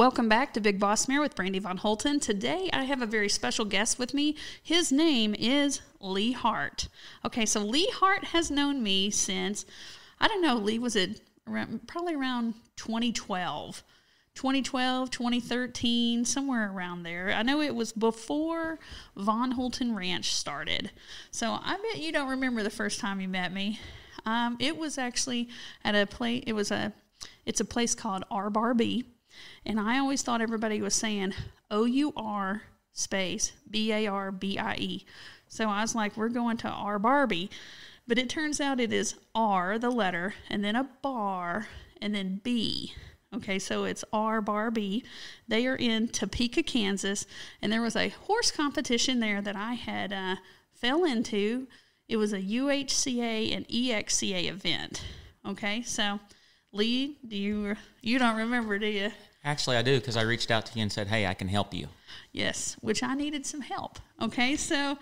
Welcome back to Big Boss Mare with Brandy Von Holton. Today I have a very special guest with me. His name is Lee Hart. Okay, so Lee Hart has known me since, I don't know, Lee, was it probably around 2012? 2013, somewhere around there. I know it was before Von Holton Ranch started. So I bet you don't remember the first time you met me. It was actually at a place, it's a place called R Bar B. And I always thought everybody was saying O-U-R space B-A-R-B-I-E. So I was like, we're going to R Barbie. But it turns out it is R, the letter, and then a bar, and then B. Okay, so it's R Bar B. They are in Topeka, Kansas. And there was a horse competition there that I had fell into. It was a UHCA and EXCA event. Okay, so Lee, you don't remember, do you? Actually, I do, because I reached out to you and said, hey, I can help you. Yes, which I needed some help. Okay, so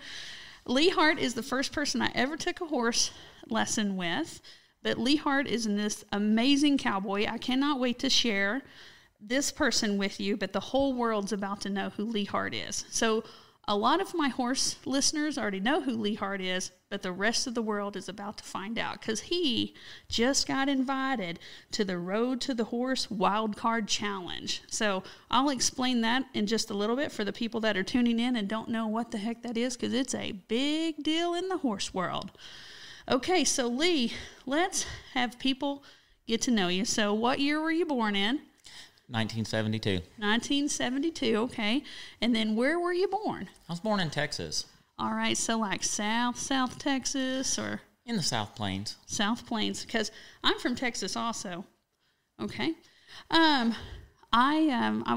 Lee Hart is the first person I ever took a horse lesson with, but Lee Hart is this amazing cowboy. I cannot wait to share this person with you, but the whole world's about to know who Lee Hart is. So a lot of my horse listeners already know who Lee Hart is, but the rest of the world is about to find out because he just got invited to the Road to the Horse Wild Card Challenge. So I'll explain that in just a little bit for the people that are tuning in and don't know what the heck that is, because it's a big deal in the horse world. Okay, so Lee, let's have people get to know you. So what year were you born in? 1972. 1972, okay. And then where were you born? I was born in Texas. All right, so like South Texas or? In the South Plains. South Plains, because I'm from Texas also. Okay. I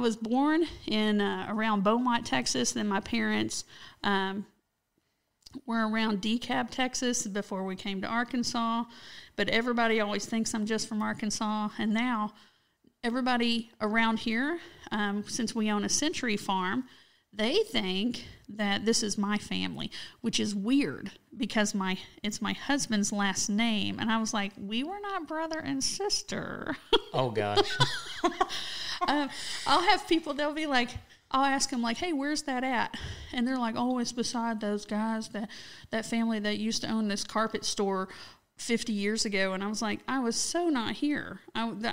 was born in around Beaumont, Texas. Then my parents were around DeKalb, Texas before we came to Arkansas. But everybody always thinks I'm just from Arkansas. And now everybody around here, since we own a Century Farm, they think that this is my family, which is weird because it's my husband's last name. And I was like, we were not brother and sister. Oh, gosh. I'll have people, they'll be like, I'll ask them like, hey, where's that at? And they're like, oh, it's beside those guys, that family that used to own this carpet store 50 years ago. And I was like, I was so not here.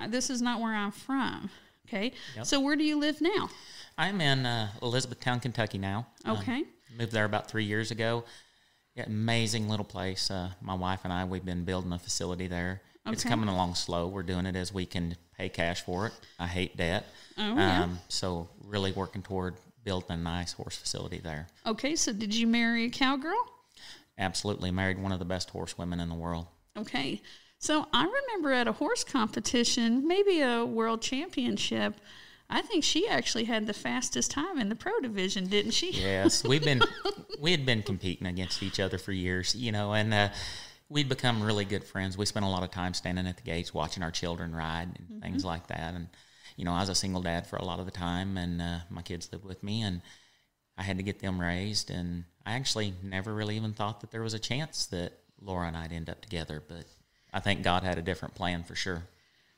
This is not where I'm from. Okay. Yep. So where do you live now? I'm in Elizabethtown, Kentucky now. Okay. Moved there about 3 years ago. Yeah, amazing little place. My wife and I, we've been building a facility there. Okay. It's coming along slow. We're doing it as we can pay cash for it. I hate debt. Oh, yeah. So really working toward building a nice horse facility there. Okay. So did you marry a cowgirl? Absolutely. Married one of the best horsewomen in the world. Okay. So I remember at a horse competition, maybe a world championship, I think she actually had the fastest time in the pro division, didn't she? Yes. we had been competing against each other for years, and we'd become really good friends. We spent a lot of time standing at the gates watching our children ride and things like that. And, I was a single dad for a lot of the time, and my kids lived with me, and I had to get them raised. And I actually never really even thought that there was a chance that Laura and I'd end up together, but I think God had a different plan for sure.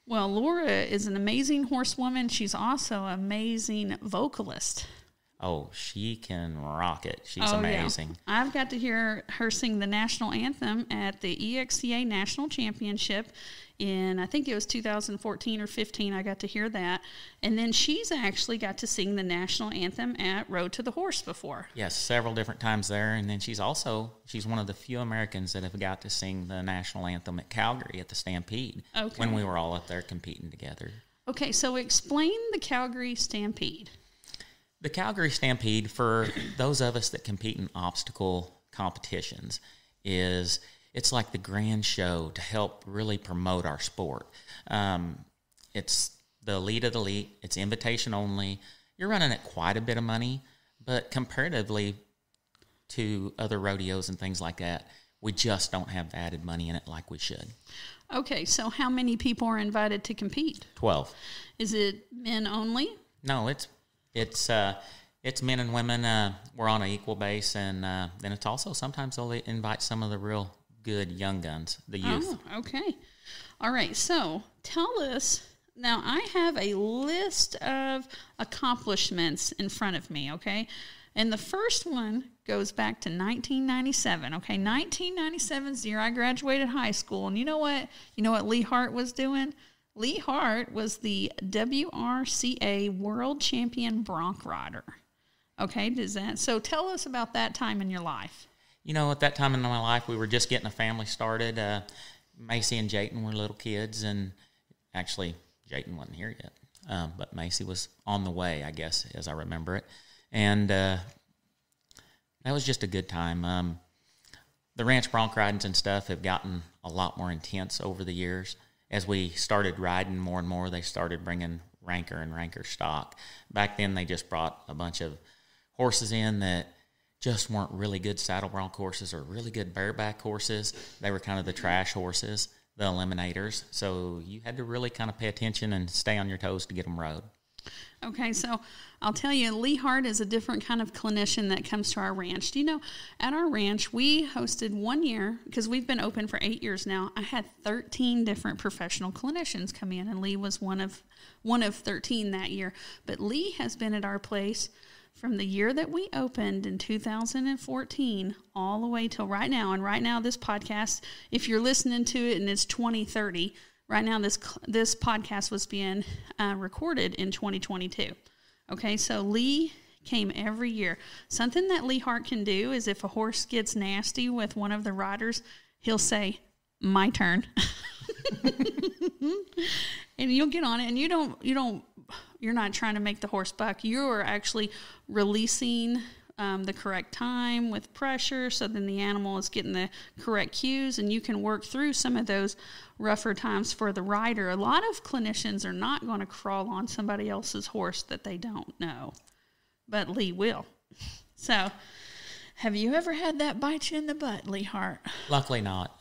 Well, Laura is an amazing horsewoman. She's also an amazing vocalist. Oh, she can rock it. She's amazing. Yeah. I've got to hear her sing the national anthem at the EXCA National Championship in, I think it was 2014 or 15. I got to hear that. And then she's actually got to sing the national anthem at Road to the Horse before. Yes, several different times there. And then she's one of the few Americans that have got to sing the national anthem at Calgary at the Stampede when we were all up there competing together. Okay, so explain the Calgary Stampede. The Calgary Stampede, for those of us that compete in obstacle competitions, it's like the grand show to help really promote our sport. It's the elite of the elite. It's invitation only. You're running at quite a bit of money, but comparatively to other rodeos and things like that, we just don't have the added money in it like we should. Okay, so how many people are invited to compete? 12. Is it men only? No, it's men and women. We're on an equal base, and then it's also sometimes they'll invite some of the real good young guns, the youth. Oh, okay. All right, so tell us Now, I have a list of accomplishments in front of me, okay? And the first one goes back to 1997, okay? 1997 is the year I graduated high school. And you know what? You know what Lee Hart was doing? Lee Hart was the WRCA World Champion Bronc Rider. Okay, so tell us about that time in your life. You know, at that time in my life, we were just getting a family started. Macy and Jayton were little kids, and actually, Jayton wasn't here yet. But Macy was on the way, I guess, as I remember it. And that was just a good time. The ranch bronc ridings and stuff have gotten a lot more intense over the years. As we started riding more and more, they started bringing ranker and ranker stock. Back then, they just brought a bunch of horses in that just weren't really good saddle bronc horses or really good bareback horses. They were kind of the trash horses, the eliminators. So you had to really kind of pay attention and stay on your toes to get them rode. Okay, so I'll tell you, Lee Hart is a different kind of clinician that comes to our ranch. Do you know, at our ranch, we hosted 1 year, because we've been open for 8 years now, I had 13 different professional clinicians come in, and Lee was one of 13 that year. But Lee has been at our place from the year that we opened in 2014 all the way till right now. And right now, this podcast, if you're listening to it and it's 2030, right now this podcast was being recorded in 2022. Okay, so Lee came every year. Something that Lee Hart can do is if a horse gets nasty with one of the riders, he'll say, "My turn." And you'll get on it, and you're not trying to make the horse buck. You're actually releasing the correct time with pressure, so then the animal is getting the correct cues, and you can work through some of those rougher times for the rider. A lot of clinicians are not going to crawl on somebody else's horse that they don't know, but Lee will. So, have you ever had that bite you in the butt, Lee Hart? Luckily not.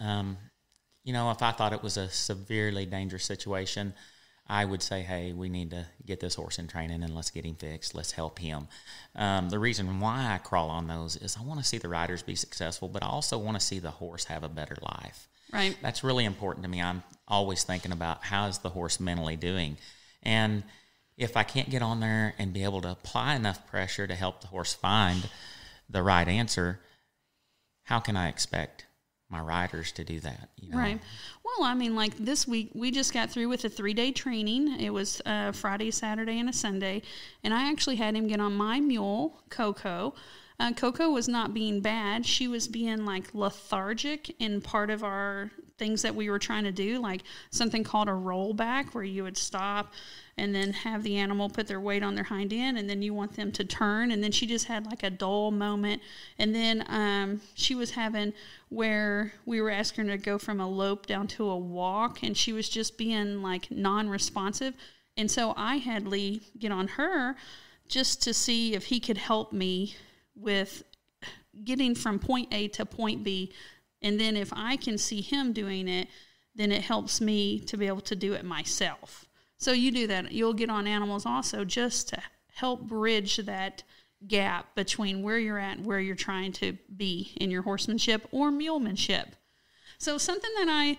You know, if I thought it was a severely dangerous situation, I would say, hey, we need to get this horse in training and let's get him fixed. Let's help him. The reason why I crawl on those is I want to see the riders be successful, but I also want to see the horse have a better life. Right. That's really important to me. I'm always thinking about how is the horse mentally doing. And if I can't get on there and be able to apply enough pressure to help the horse find the right answer, how can I expect my riders to do that? You know? Right. Well, I mean, like this week, we just got through with a 3-day training. It was Friday, Saturday, and a Sunday. And I actually had him get on my mule, Coco. Coco was not being bad. She was being like lethargic in part of our things that we were trying to do, like something called a rollback, where you would stop and then have the animal put their weight on their hind end, and then you want them to turn. And then she just had like a dull moment. And then she was having where we were asking her to go from a lope down to a walk, and she was just being like non-responsive. And so I had Lee get on her just to see if he could help me with getting from point A to point B. And then if I can see him doing it, then it helps me to be able to do it myself. So you do that. You'll get on animals also just to help bridge that gap between where you're at and where you're trying to be in your horsemanship or mulemanship. So something that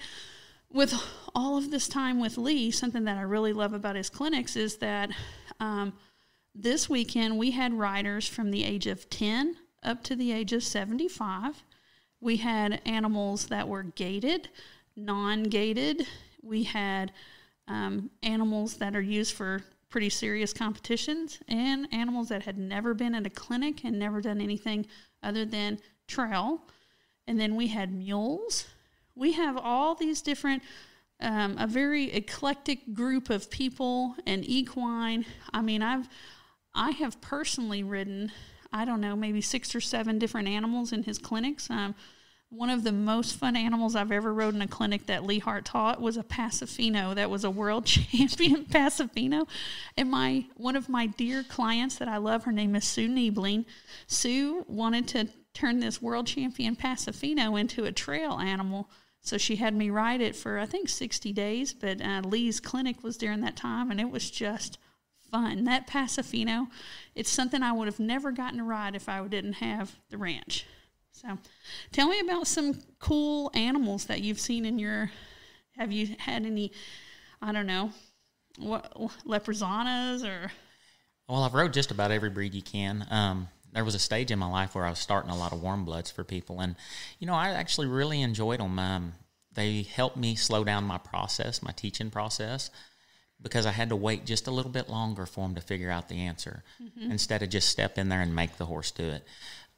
with all of this time with Lee, something that I really love about his clinics is that this weekend we had riders from the age of 10 up to the age of 75. We had animals that were gaited, non-gaited. We had animals that are used for pretty serious competitions, and animals that had never been at a clinic and never done anything other than trail. And then we had mules. We have all these different, a very eclectic group of people and equine. I mean, I have personally ridden, I don't know, maybe 6 or 7 different animals in his clinics. One of the most fun animals I've ever rode in a clinic that Lee Hart taught was a Pasifino. That was a world champion Pasifino. And one of my dear clients that I love, her name is Sue Niebling. Sue wanted to turn this world champion Pasifino into a trail animal. So she had me ride it for, I think, 60 days. But Lee's clinic was during that time, and it was just fun. That Pasifino, it's something I would have never gotten to ride if I didn't have the ranch. So tell me about some cool animals that you've seen have you had any, I don't know, what, Lepresanas or? Well, I've rode just about every breed you can. There was a stage in my life where I was starting a lot of warm bloods for people, and I actually really enjoyed them. They helped me slow down my teaching process, because I had to wait just a little bit longer for them to figure out the answer instead of just step in there and make the horse do it.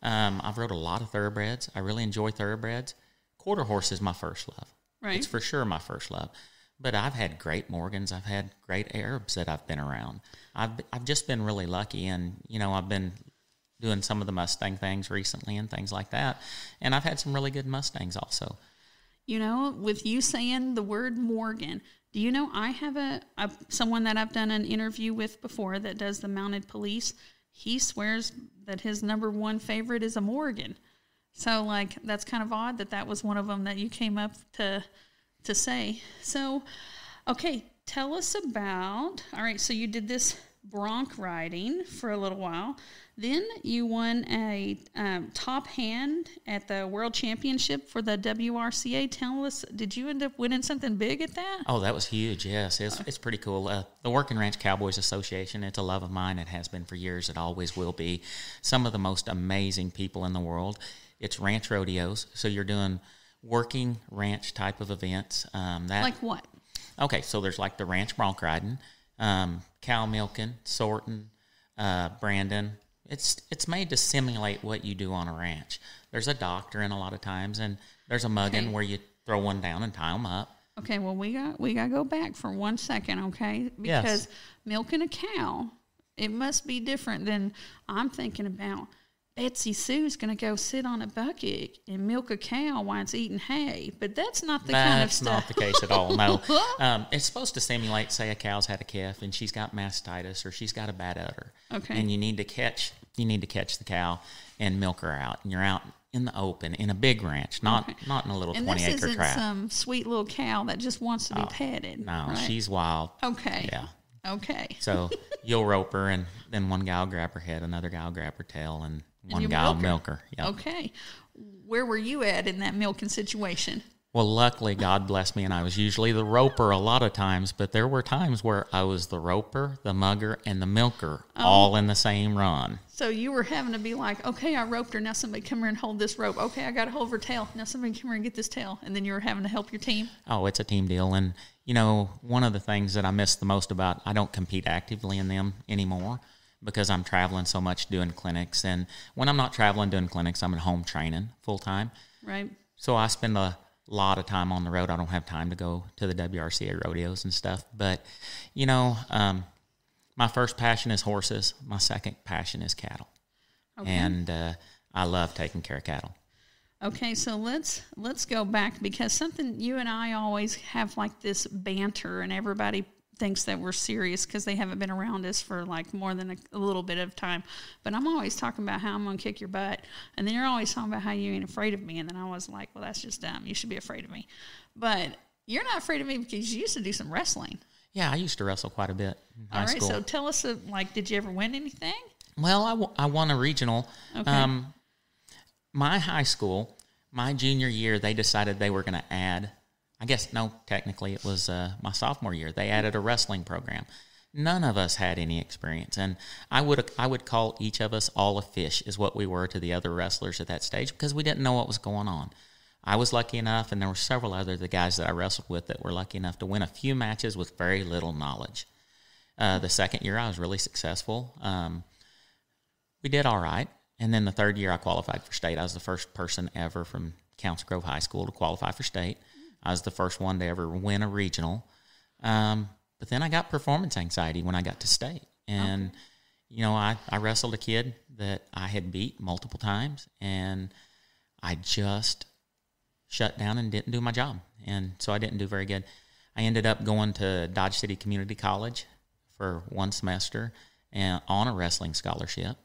I've rode a lot of thoroughbreds. I really enjoy thoroughbreds. Quarter horse is my first love. Right. It's for sure my first love. But I've had great Morgans. I've had great Arabs that I've been around. I've just been really lucky, and I've been doing some of the Mustang things recently and things like that, and I've had some really good Mustangs also. With you saying the word Morgan, do you know I have someone that I've done an interview with before that does the mounted police. He swears that his number one favorite is a Morgan. So, that's kind of odd that was one of them that you came up to say. So, okay, tell us about, all right, so you did this bronc riding for a little while. Then you won a top hand at the World Championship for the WRCA. Tell us, did you end up winning something big at that? Oh, that was huge, yes. It's pretty cool. The Working Ranch Cowboys Association, it's a love of mine. It has been for years. It always will be. Some of the most amazing people in the world. It's ranch rodeos, so you're doing working ranch type of events. Like what? Okay, so there's the ranch bronc riding, cow milking, sorting, branding. It's made to simulate what you do on a ranch. There's a doctoring a lot of times, and there's a mugging where you throw one down and tie them up. Okay, well, we got to go back for 1 second, okay? Because milking a cow, it must be different than I'm thinking about. Betsy Sue's going to go sit on a bucket and milk a cow while it's eating hay. But that's not the kind of stuff. That's not the case at all, no. It's supposed to simulate, say, a cow's had a calf and she's got mastitis or she's got a bad udder. Okay. And you need to catch the cow and milk her out. And you're out in the open, in a big ranch, not in a little 20-acre tract. And this isn't some sweet little cow that just wants to be petted. No, right? She's wild. Okay. Yeah. Okay. So you'll rope her, and then one guy will grab her head, another guy will grab her tail, and one guy will milk her. Yep. Okay. Where were you at in that milking situation? Well, luckily, God bless me, and I was usually the roper a lot of times, but there were times where I was the roper, the mugger, and the milker all in the same run. So you were having to be like, okay, I roped her, now somebody come here and hold this rope. Okay, I got to hold her tail. Now somebody come here and get this tail. And then you were having to help your team? Oh, it's a team deal. And, one of the things that I miss the most about, I don't compete actively in them anymore because I'm traveling so much doing clinics. And when I'm not traveling doing clinics, I'm at home training full time. Right. So I spend a lot of time on the road. I don't have time to go to the WRCA rodeos and stuff. But, my first passion is horses. My second passion is cattle. Okay. And I love taking care of cattle. Okay, so let's go back, because something you and I always have this banter, and everybody thinks that we're serious because they haven't been around us for more than a little bit of time. But I'm always talking about how I'm going to kick your butt, and then you're always talking about how you ain't afraid of me, and then I was like, well, that's just dumb. You should be afraid of me. But you're not afraid of me because you used to do some wrestling. Yeah, I used to wrestle quite a bit in high school. All right, so tell us, did you ever win anything? Well, I won a regional. Okay. My high school, my junior year, they decided they were going to add, technically it was my sophomore year. They added a wrestling program. None of us had any experience, and I would call each of us all a fish, is what we were to the other wrestlers at that stage, because we didn't know what was going on. I was lucky enough, and there were several the guys that I wrestled with that were lucky enough to win a few matches with very little knowledge. The second year, I was really successful. We did all right. And then the third year, I qualified for state. I was the first person ever from Council Grove High School to qualify for state. I was the first one to ever win a regional. But then I got performance anxiety when I got to state. And, I wrestled a kid that I had beat multiple times, and I just shut down and didn't do my job. And so I didn't do very good. I ended up going to Dodge City Community College for one semester and on a wrestling scholarship.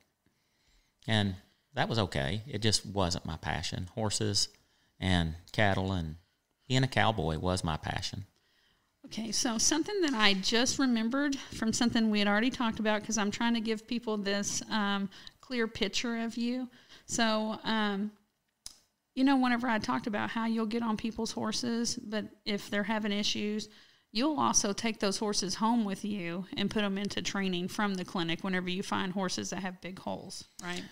And that was okay. It just wasn't my passion. Horses and cattle and being a cowboy was my passion. Okay, so something that I just remembered from something we had already talked about, because I'm trying to give people this clear picture of you. So, whenever I talked about how you'll get on people's horses, but if they're having issues, you'll also take those horses home with you and put them into training from the clinic whenever you find horses that have big holes, right?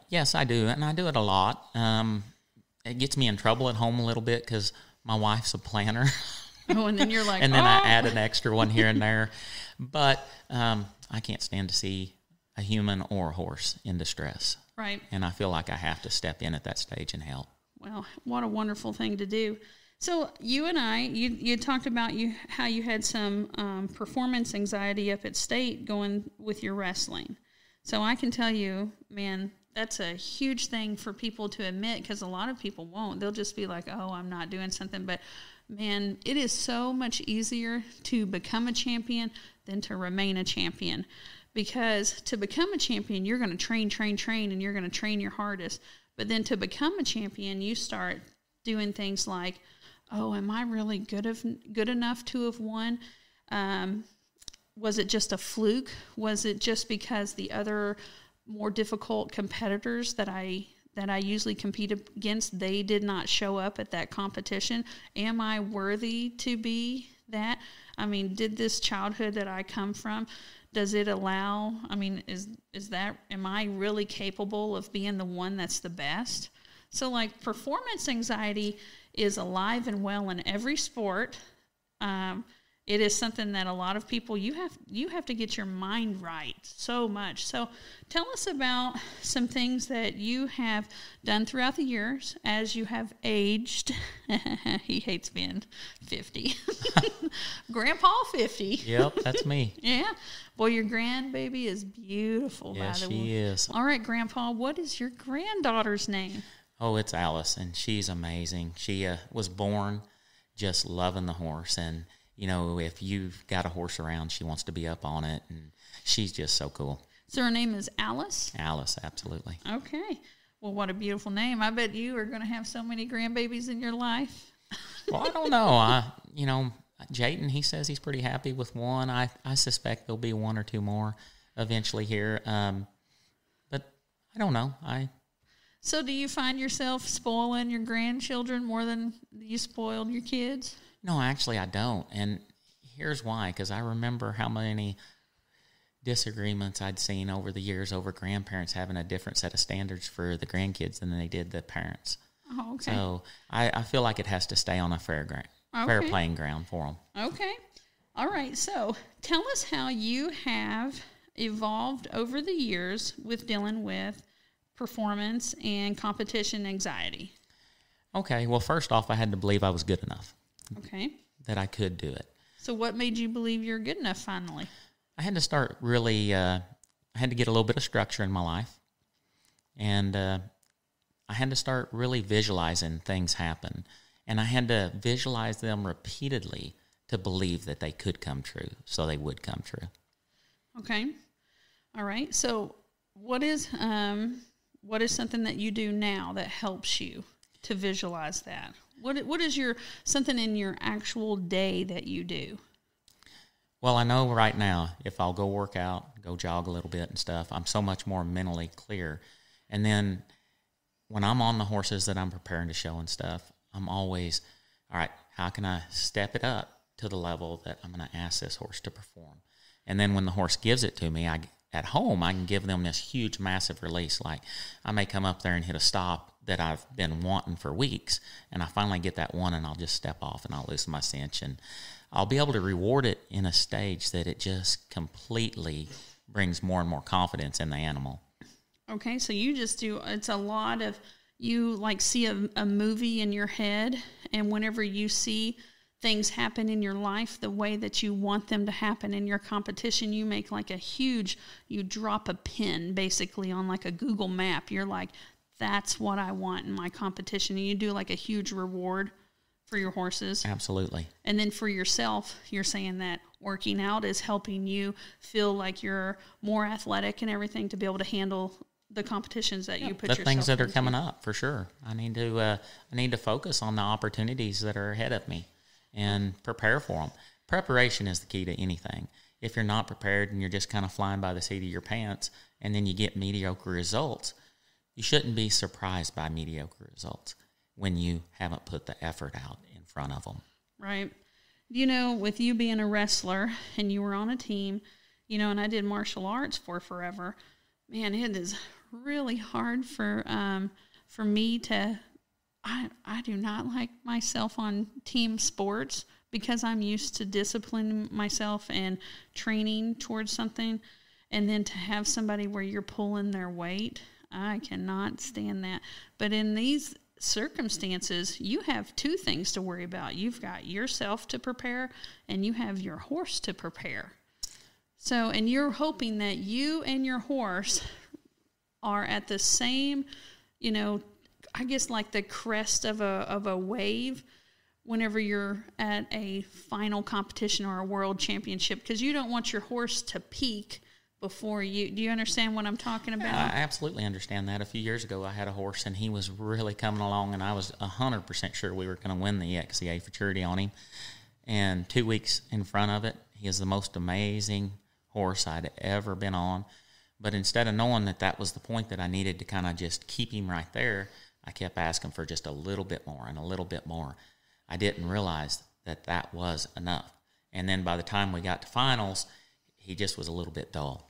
Yes, I do, and I do it a lot. It gets me in trouble at home a little bit because my wife's a planner. Oh, and then you're like, and then I add an extra one here and there. But I can't stand to see a human or a horse in distress. Right. And I feel like I have to step in at that stage and help. Well, what a wonderful thing to do. So you and I, you talked about how you had some performance anxiety up at state going with your wrestling. So I can tell you, man, that's a huge thing for people to admit, because a lot of people won't. They'll just be like, oh, I'm not doing something. But, man, it is so much easier to become a champion than to remain a champion. Because to become a champion, you're going to train, and you're going to train your hardest. But then to become a champion, you start doing things like, oh, am I really good enough to have won? Was it just a fluke? Was it just because the other more difficult competitors that I usually compete against, they did not show up at that competition? Am I worthy to be that? I mean, did this childhood that I come from, does it allow, I mean, am I really capable of being the one that's the best? So, like, performance anxiety is alive and well in every sport. It is something that a lot of people, you have to get your mind right so much. So tell us about some things that you have done throughout the years as you have aged. He hates being 50. Grandpa 50. Yep, that's me. Yeah. Boy, your grandbaby is beautiful, yes, by the way. She is. All right, Grandpa, what is your granddaughter's name? Oh, it's Alice, and she's amazing. She was born just loving the horse, and you know, if you've got a horse around, she wants to be up on it, and she's just so cool. So her name is Alice? Alice, absolutely. Okay. Well, what a beautiful name. I bet you are going to have so many grandbabies in your life. Well, I don't know. Jayton, he says he's pretty happy with one. I suspect there'll be one or two more eventually here. But I don't know. So do you find yourself spoiling your grandchildren more than you spoiled your kids? No, actually, I don't. And here's why, because I remember how many disagreements I'd seen over the years over grandparents having a different set of standards for the grandkids than they did the parents. Oh, okay. So I feel like it has to stay on a fair playing ground for them. Okay. All right. So tell us how you have evolved over the years with dealing with performance and competition anxiety. Okay. Well, first off, I had to believe I was good enough. Okay. That I could do it. So what made you believe you're good enough finally? I had to start really, I had to get a little bit of structure in my life. And I had to start really visualizing things happen. And I had to visualize them repeatedly to believe that they could come true, so they would come true. Okay. All right. So what is something that you do now that helps you to visualize that? What is something in your actual day that you do? Well, I know right now if I'll go work out, go jog a little bit and stuff, I'm so much more mentally clear. And then when I'm on the horses that I'm preparing to show and stuff, I'm always, all right, how can I step it up to the level that I'm going to ask this horse to perform? And then when the horse gives it to me, at home, I can give them this huge, massive release. Like I may come up there and hit a stop that I've been wanting for weeks, and I finally get that one, and I'll just step off and I'll loosen my cinch, and I'll be able to reward it in a stage that it just completely brings more and more confidence in the animal. Okay, so you just do, it's a lot of, you like see a movie in your head, and whenever you see things happen in your life the way that you want them to happen in your competition, you make like you drop a pin basically on like a Google map. You're like, that's what I want in my competition. And you do like a huge reward for your horses. Absolutely. And then for yourself, you're saying that working out is helping you feel like you're more athletic and everything to be able to handle the competitions that you put yourself the things that are into. coming up, for sure. I need to focus on the opportunities that are ahead of me and prepare for them. Preparation is the key to anything. If you're not prepared and you're just kind of flying by the seat of your pants and then you get mediocre results, you shouldn't be surprised by mediocre results when you haven't put the effort out in front of them. Right. with you being a wrestler and you were on a team, and I did martial arts for forever, man, it is really hard for me to, I do not like myself on team sports because I'm used to disciplining myself and training towards something. And then to have somebody where you're pulling their weight, I cannot stand that. But in these circumstances, you have two things to worry about. You've got yourself to prepare, and you have your horse to prepare. So, and you're hoping that you and your horse are at the same, I guess like the crest of a wave whenever you're at a final competition or a world championship, because you don't want your horse to peak before you. Do you understand what I'm talking about? Yeah, I absolutely understand that. A few years ago, I had a horse, and he was really coming along, and I was 100% sure we were going to win the XCA Futurity on him. And 2 weeks in front of it, he is the most amazing horse I'd ever been on. But instead of knowing that was the point that I needed to kind of just keep him right there, I kept asking for just a little bit more and a little bit more. I didn't realize that was enough. And then by the time we got to finals, he just was a little bit dull.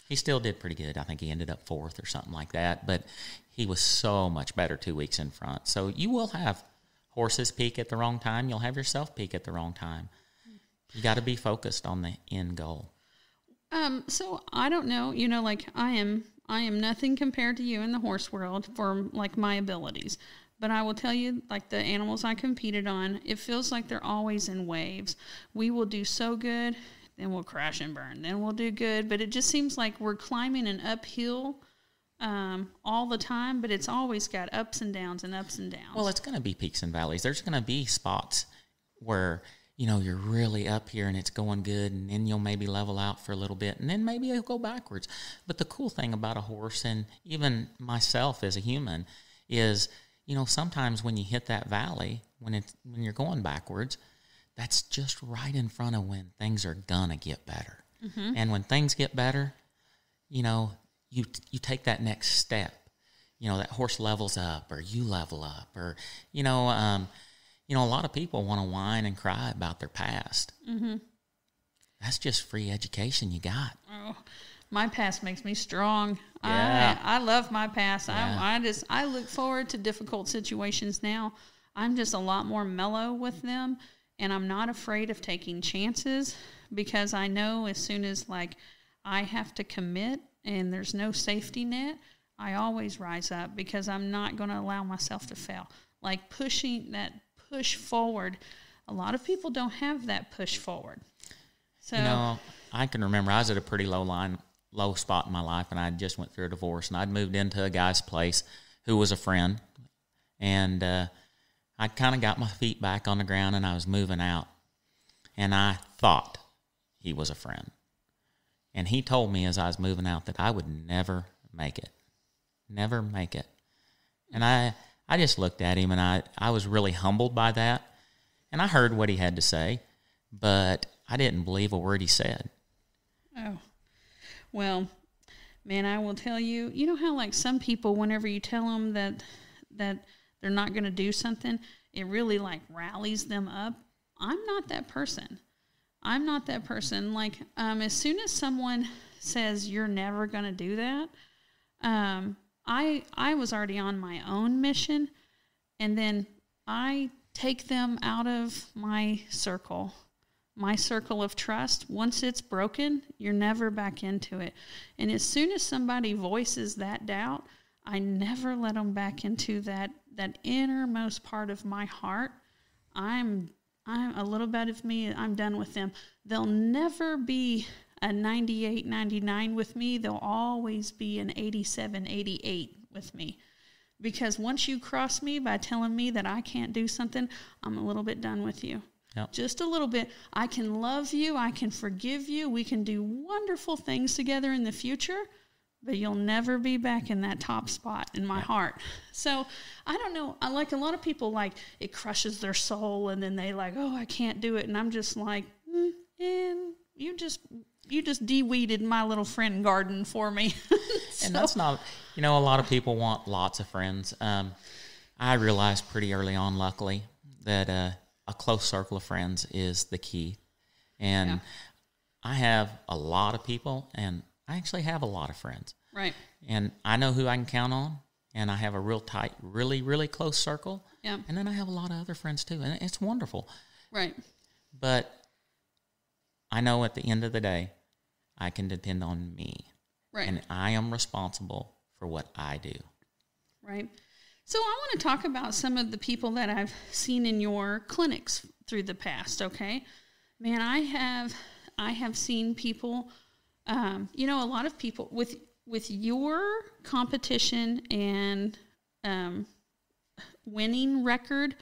He still did pretty good. I think he ended up 4th or something like that. But he was so much better 2 weeks in front. So you will have horses peak at the wrong time. You'll have yourself peak at the wrong time. You got to be focused on the end goal. So I don't know. Like I am nothing compared to you in the horse world for like my abilities. But I will tell you, like the animals I competed on, it feels like they're always in waves. We will do so good, then we'll crash and burn. Then we'll do good, but it just seems like we're climbing an uphill all the time, but it's always got ups and downs and ups and downs. Well, it's going to be peaks and valleys. There's going to be spots where, you're really up here and it's going good, and then you'll maybe level out for a little bit, and then maybe it'll go backwards. But the cool thing about a horse, and even myself as a human, is, sometimes when you hit that valley, when you're going backwards, that's just right in front of when things are gonna get better. Mm-hmm. And when things get better, you take that next step. That horse levels up, or you level up, or a lot of people want to whine and cry about their past. Mm-hmm. That's just free education you got. Oh, my past makes me strong. Yeah. I love my past. Yeah. I look forward to difficult situations now. I'm just a lot more mellow with them, and I'm not afraid of taking chances, because I know as soon as I have to commit and there's no safety net, I always rise up, because I'm not going to allow myself to fail. Like pushing that push forward. A lot of people don't have that push forward. So I can remember I was at a pretty low spot in my life, and I just went through a divorce, and I'd moved into a guy's place who was a friend, and I kind of got my feet back on the ground, and I was moving out, and I thought he was a friend. And he told me as I was moving out that I would never make it. Never make it. And I just looked at him, and I was really humbled by that. And I heard what he had to say, but I didn't believe a word he said. Oh. Well, man, I will tell you, you know how some people, whenever you tell them that they're not going to do something, it really rallies them up. I'm not that person. As soon as someone says you're never going to do that, I was already on my own mission, and then I take them out of my circle of trust. Once it's broken, you're never back into it. And as soon as somebody voices that doubt, I never let them back into that innermost part of my heart. I'm a little bit of me. I'm done with them. They'll never be a 98, 99 with me. They'll always be an 87, 88 with me. Because once you cross me by telling me that I can't do something, I'm a little bit done with you. Yep. Just a little bit. I can love you. I can forgive you. We can do wonderful things together in the future, but you'll never be back in that top spot in my heart. So I don't know. I a lot of people it crushes their soul, and then they I can't do it. And I'm just and you just de-weeded my little friend garden for me. And that's not, a lot of people want lots of friends. I realized pretty early on, luckily, that a close circle of friends is the key. And I have a lot of people, and I actually have a lot of friends. Right. And I know who I can count on, and I have a real tight, really, really close circle. Yeah. And then I have a lot of other friends too, and it's wonderful. Right. But I know at the end of the day, I can depend on me. Right. And I am responsible for what I do. Right. So I want to talk about some of the people that I've seen in your clinics through the past, okay? Man, I have seen people, a lot of people with your competition and winning record,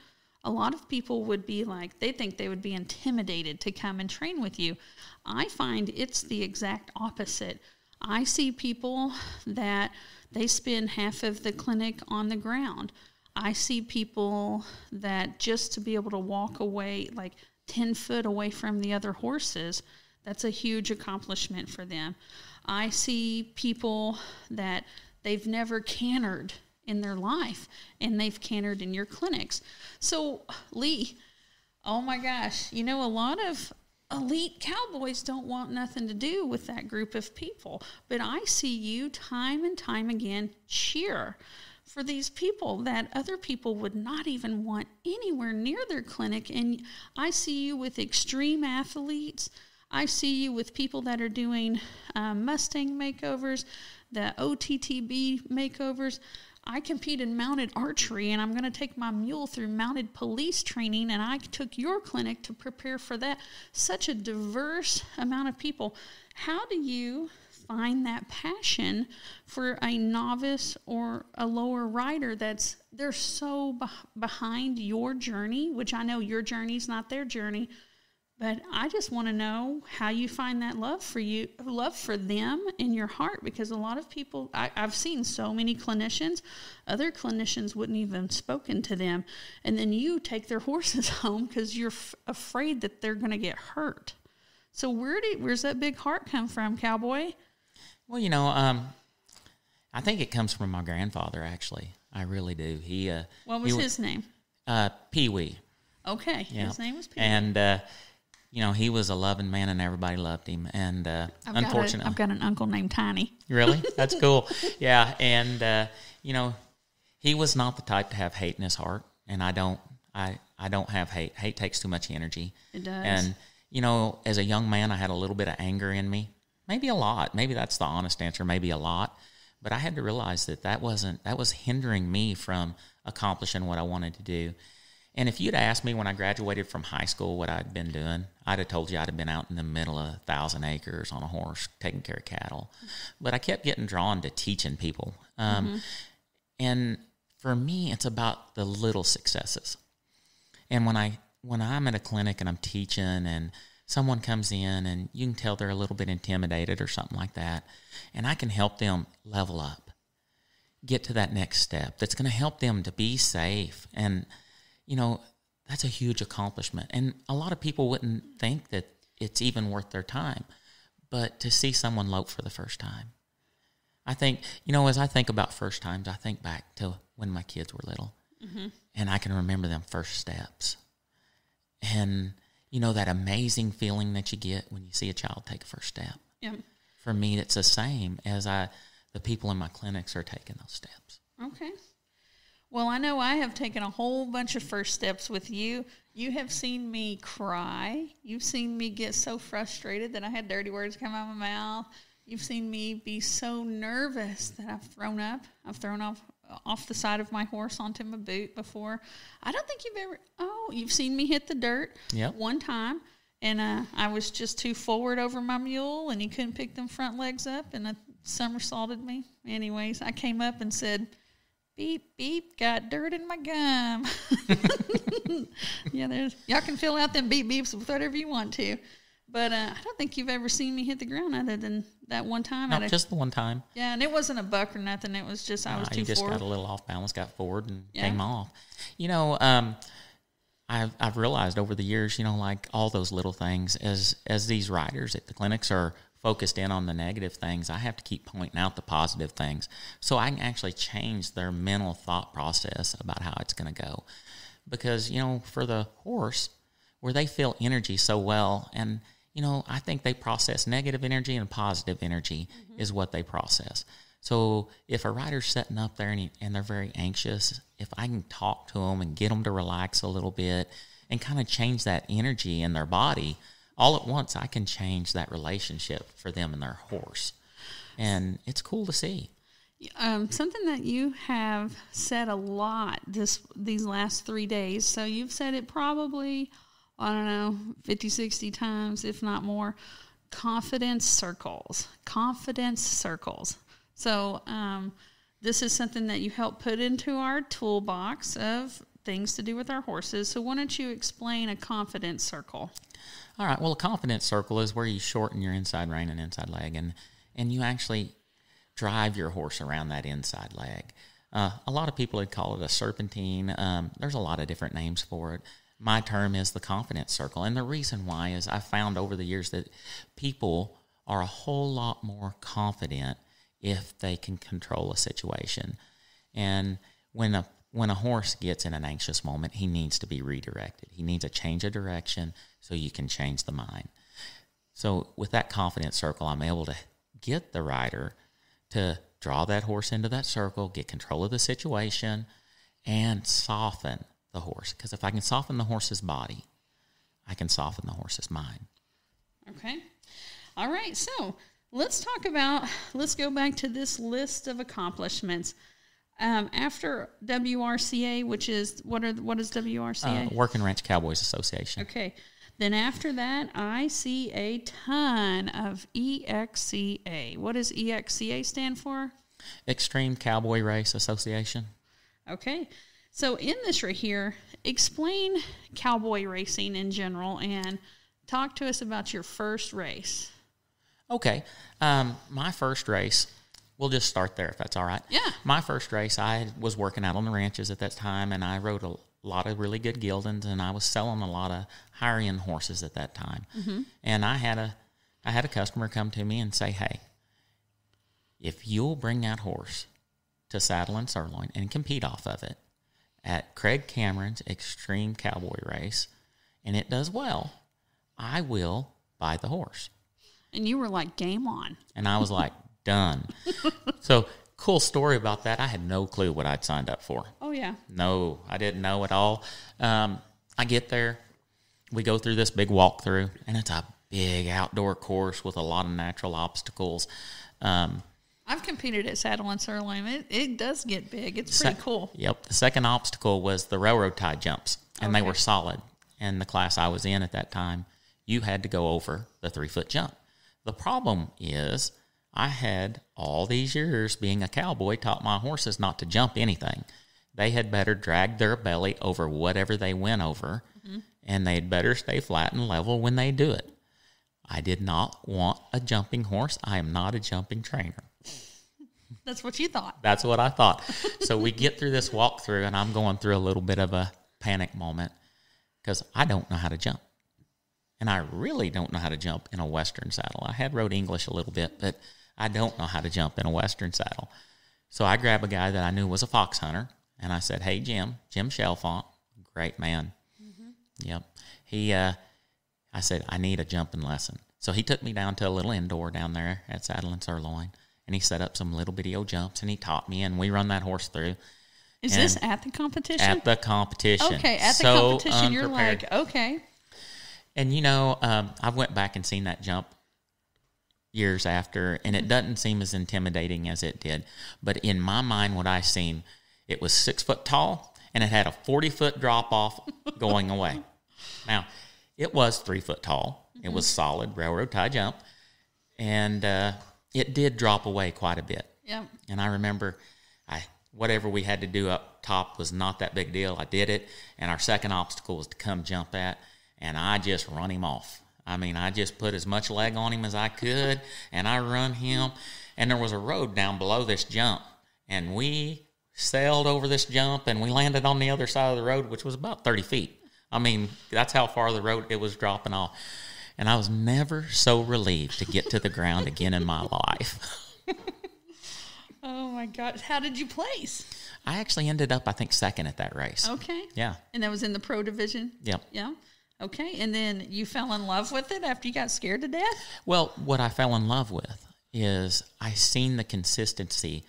a lot of people would be like, they think they would be intimidated to come and train with you. I find it's the exact opposite. I see people that they spend half of the clinic on the ground. I see people that just to be able to walk away like 10 foot away from the other horses, that's a huge accomplishment for them. I see people that they've never cantered in their life, and they've cantered in your clinics. So, Lee, oh my gosh, a lot of elite cowboys don't want nothing to do with that group of people. But I see you time and time again cheer for these people that other people would not even want anywhere near their clinic. And I see you with extreme athletes. I see you with people that are doing Mustang makeovers, the OTTB makeovers. I compete in mounted archery, and I'm going to take my mule through mounted police training, and I took your clinic to prepare for that. Such a diverse amount of people. How do you find that passion for a novice or a lower rider they're so behind your journey, which I know your journey's not their journey, but I just want to know how you find that love for them in your heart, because a lot of people, I've seen so many clinicians, other clinicians wouldn't even spoken to them, and then you take their horses home because you're afraid that they're going to get hurt. So where's that big heart come from, cowboy? Well, I think it comes from my grandfather, actually. I really do. What was his name? Pee Wee. Okay, yeah. His name was Pee Wee. And, he was a loving man, and everybody loved him. And unfortunately, I've got an uncle named Tiny. Really? That's cool. Yeah, and he was not the type to have hate in his heart, and I don't have hate. Hate takes too much energy. It does. And as a young man, I had a little bit of anger in me, maybe a lot. Maybe that's the honest answer. Maybe a lot, but I had to realize that was hindering me from accomplishing what I wanted to do. And if you'd asked me when I graduated from high school what I'd been doing, I'd have told you I'd have been out in the middle of 1,000 acres on a horse taking care of cattle. But I kept getting drawn to teaching people. And for me, it's about the little successes. And when I'm at a clinic and I'm teaching and someone comes in and you can tell they're a little bit intimidated or something like that, and I can help them level up, get to that next step that's going to help them to be safe. And that's a huge accomplishment. And a lot of people wouldn't think that it's even worth their time. But to see someone lope for the first time, I think, as I think about first times, I think back to when my kids were little. Mm-hmm. And I can remember them first steps. And, that amazing feeling that you get when you see a child take a first step. Yeah. For me, it's the same as the people in my clinics are taking those steps. Okay. Well, I know I have taken a whole bunch of first steps with you. You have seen me cry. You've seen me get so frustrated that I had dirty words come out of my mouth. You've seen me be so nervous that I've thrown up. I've thrown off the side of my horse onto my boot before. I don't think you've seen me hit the dirt one time. And I was just too forward over my mule, and he couldn't pick them front legs up, and it somersaulted me. Anyways, I came up and said, beep, beep, got dirt in my gum. Yeah, y'all can fill out them beep beeps with whatever you want to. But I don't think you've ever seen me hit the ground other than that one time. No, just the one time. Yeah, and it wasn't a buck or nothing. It was just I was too forward. You just got a little off balance, got forward, and came off. I've realized over the years, like all those little things, as these riders at the clinics are focused in on the negative things, I have to keep pointing out the positive things so I can actually change their mental thought process about how it's going to go. Because, for the horse, where they feel energy so well. And, I think they process negative energy and positive energy is what they process. So if a rider's sitting up there and they're very anxious, if I can talk to them and get them to relax a little bit and kind of change that energy in their body, all at once I can change that relationship for them and their horse. And it's cool to see. Something that you have said a lot these last 3 days. So you've said it probably, 50, 60 times, if not more. Confidence circles. So this is something that you help put into our toolbox of things to do with our horses. So why don't you explain a confidence circle? All right. Well, a confidence circle is where you shorten your inside rein and inside leg, and you actually drive your horse around that inside leg. A lot of people would call it a serpentine. There's a lot of different names for it. My term is the confidence circle. And the reason why is I found over the years that people are a whole lot more confident if they can control a situation. And when a horse gets in an anxious moment, he needs to be redirected. He needs a change of direction so you can change the mind. So with that confidence circle, I'm able to get the rider to draw that horse into that circle, get control of the situation, and soften the horse. Because if I can soften the horse's body, I can soften the horse's mind. Okay. All right. So let's go back to this list of accomplishments. After WRCA, which is, what is WRCA? Working Ranch Cowboys Association. Okay. Then after that, I see a ton of EXCA. What does EXCA stand for? Extreme Cowboy Race Association. Okay. So in this right here, explain cowboy racing in general and talk to us about your first race. Okay. My first race, we'll just start there if that's all right. Yeah. My first race, I was working out on the ranches at that time, and I rode a lot of really good geldings, and I was selling a lot of higher-end horses at that time. Mm-hmm. And I had a customer come to me and say, hey, if you'll bring that horse to Saddle and Sirloin and compete off of it at Craig Cameron's Extreme Cowboy Race, and it does well, I will buy the horse. And you were like, game on. And I was like, done. So, cool story about that. I had no clue what I'd signed up for. Oh, yeah. No, I didn't know at all. I get there. We go through this big walkthrough, and it's a big outdoor course with a lot of natural obstacles. I've competed at Saddle and Sirloin. It does get big. It's pretty cool. Yep. The second obstacle was the railroad tie jumps, and they were solid. And the class I was in at that time, you had to go over the 3-foot jump. The problem is I had all these years being a cowboy taught my horses not to jump anything. They had better drag their belly over whatever they went over, and they'd better stay flat and level when they do it. I did not want a jumping horse. I am not a jumping trainer. That's what you thought. That's what I thought. So we get through this walkthrough, and I'm going through a little bit of a panic moment because I don't know how to jump. And I really don't know how to jump in a Western saddle. I had rode English a little bit, but I don't know how to jump in a Western saddle. So I grab a guy that I knew was a fox hunter, and I said, hey, Jim Chalfont, great man. Mm-hmm. Yep. I said, I need a jumping lesson. So he took me down to a little indoor down there at Saddle and Sirloin, and he set up some little bitty old jumps, and he taught me, and we run that horse through. Is this at the competition? At the competition. Okay, at the competition, you're like, okay. And, I went back and seen that jump years after, and it doesn't seem as intimidating as it did. But in my mind, what I seen, it was 6 foot tall, and it had a 40-foot drop-off going away. Now, it was 3 foot tall. It was solid railroad tie jump, and it did drop away quite a bit. Yeah. And I remember whatever we had to do up top was not that big deal. I did it, and our second obstacle was to come jump at, and I just run him off. I mean, I just put as much leg on him as I could, and I run him. And there was a road down below this jump, and we sailed over this jump, and we landed on the other side of the road, which was about 30 feet. I mean, that's how far the road it was dropping off. And I was never so relieved to get to the ground again in my life. Oh, my God. How did you place? I actually ended up, I think, second at that race. Okay. Yeah. And that was in the pro division? Yep. Yeah. Okay, and then you fell in love with it after you got scared to death? Well, what I fell in love with is I seen the consistency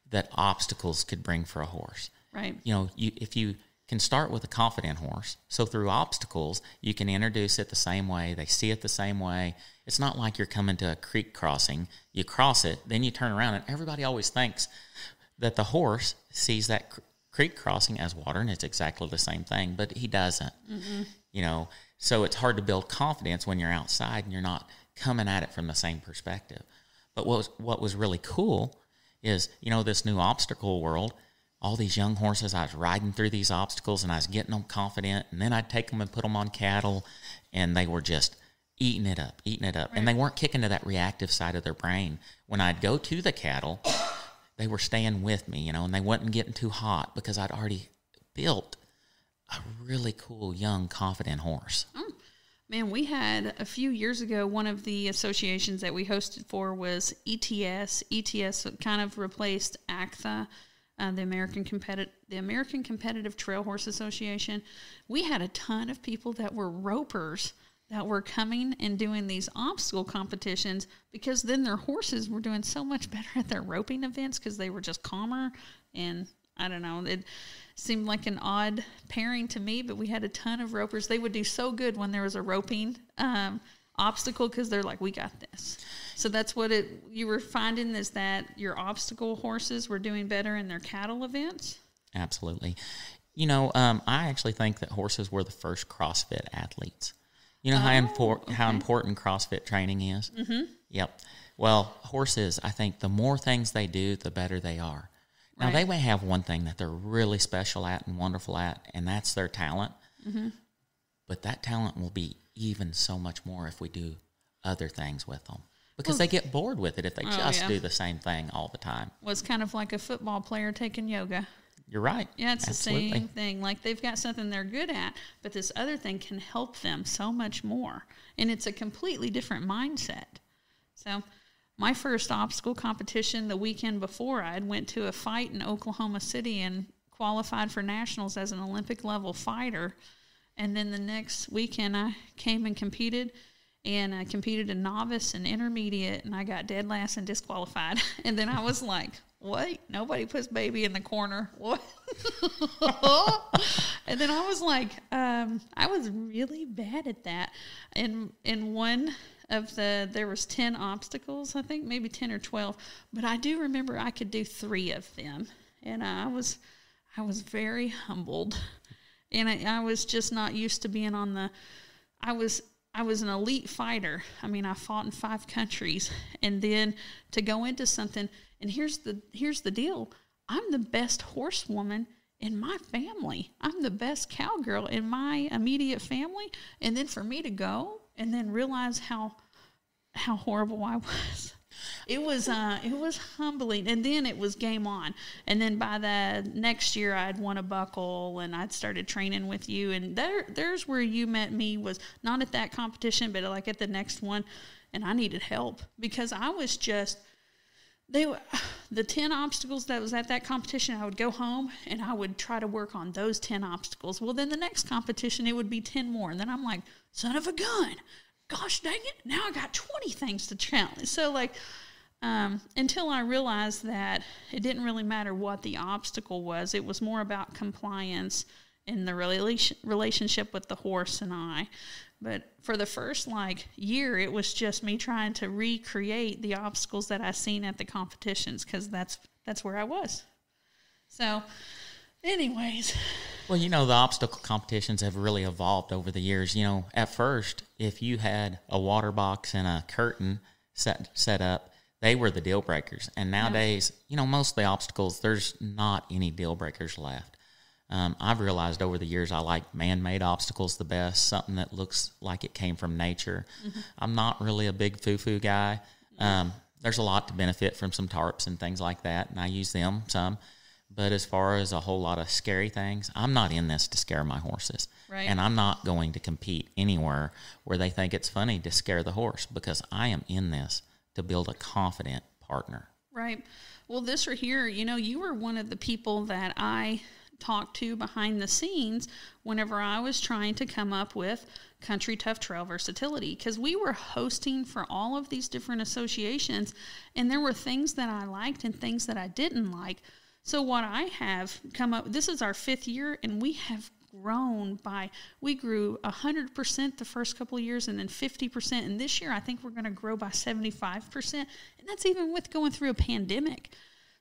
that obstacles could bring for a horse. Right. You know, if you can start with a confident horse, so through obstacles, you can introduce it the same way. They see it the same way. It's not like you're coming to a creek crossing. You cross it, then you turn around, and everybody always thinks that the horse sees that creek crossing as water, and it's exactly the same thing, but he doesn't. Mm-hmm. You know, so it's hard to build confidence when you're outside and you're not coming at it from the same perspective. But what was really cool is, you know, this new obstacle world, all these young horses, I was riding through these obstacles and I was getting them confident, and then I'd take them and put them on cattle, and they were just eating it up. Right. And they weren't kicking to that reactive side of their brain. When I'd go to the cattle, they were staying with me, you know, and they wasn't getting too hot because I'd already built a really cool, young, confident horse. Man, we had a few years ago, one of the associations that we hosted for was ETS. ETS kind of replaced ACTHA, the American Competitive Trail Horse Association. We had a ton of people that were ropers that were coming and doing these obstacle competitions, because then their horses were doing so much better at their roping events because they were just calmer. And I don't know, it seemed like an odd pairing to me, but we had a ton of ropers. They would do so good when there was a roping obstacle because they're like, we got this. So that's what you were finding, is that your obstacle horses were doing better in their cattle events? Absolutely. You know, I actually think that horses were the first CrossFit athletes. You know how important CrossFit training is? Mm-hmm. Yep. Well, horses, I think the more things they do, the better they are. Now, right. They may have one thing that they're really special at and wonderful at, and that's their talent. Mm-hmm. But that talent will be even so much more if we do other things with them. Because they get bored with it if they do the same thing all the time. Well, it's kind of like a football player taking yoga. You're right. Yeah, it's Absolutely. The same thing. Like, they've got something they're good at, but this other thing can help them so much more. And it's a completely different mindset. So my first obstacle competition the weekend before, I went to a fight in Oklahoma City and qualified for nationals as an Olympic level fighter. And then the next weekend I came and competed, and I competed in novice and intermediate, and I got dead last and disqualified. And then I was like, what? Nobody puts baby in the corner. What? And then I was like, I was really bad at that. In one of there was 10 obstacles, I think, maybe 10 or 12. But I do remember I could do 3 of them. And I was very humbled. And I was just not used to being on I was an elite fighter. I mean, I fought in 5 countries. And then to go into something, and here's the deal. I'm the best horsewoman in my family. I'm the best cowgirl in my immediate family. And then for me to go and then realize how horrible I was. It was humbling, and then it was game on. And then by the next year, I'd won a buckle, and I'd started training with you. And there's where you met me, was not at that competition, but like at the next one. And I needed help because I was just the 10 obstacles that was at that competition. I would go home and I would try to work on those 10 obstacles. Well, then the next competition, it would be 10 more, and then I'm like, son of a gun. Gosh dang it, now I got 20 things to challenge. So, like, until I realized that it didn't really matter what the obstacle was, it was more about compliance and the relationship with the horse and I. But for the first, year, it was just me trying to recreate the obstacles that I seen at the competitions, because that's where I was. So, anyways. Well, the obstacle competitions have really evolved over the years. At first, if you had a water box and a curtain set up, they were the deal breakers. And nowadays, most of the obstacles, there's not any deal breakers left. I've realized over the years I like man-made obstacles the best, something that looks like it came from nature. Mm-hmm. I'm not really a big foo-foo guy. There's a lot to benefit from some tarps and things like that, and I use them some. But as far as a whole lot of scary things, I'm not in this to scare my horses. Right. And I'm not going to compete anywhere where they think it's funny to scare the horse, because I am in this to build a confident partner. Right. Well, this right here, you were one of the people that I talked to behind the scenes whenever I was trying to come up with Country Tough Trail Versatility, because we were hosting for all of these different associations, and there were things that I liked and things that I didn't like. So what I have come up, this is our 5th year, and we have we grew 100% the first couple of years, and then 50%. And this year, I think we're going to grow by 75%. And that's even with going through a pandemic.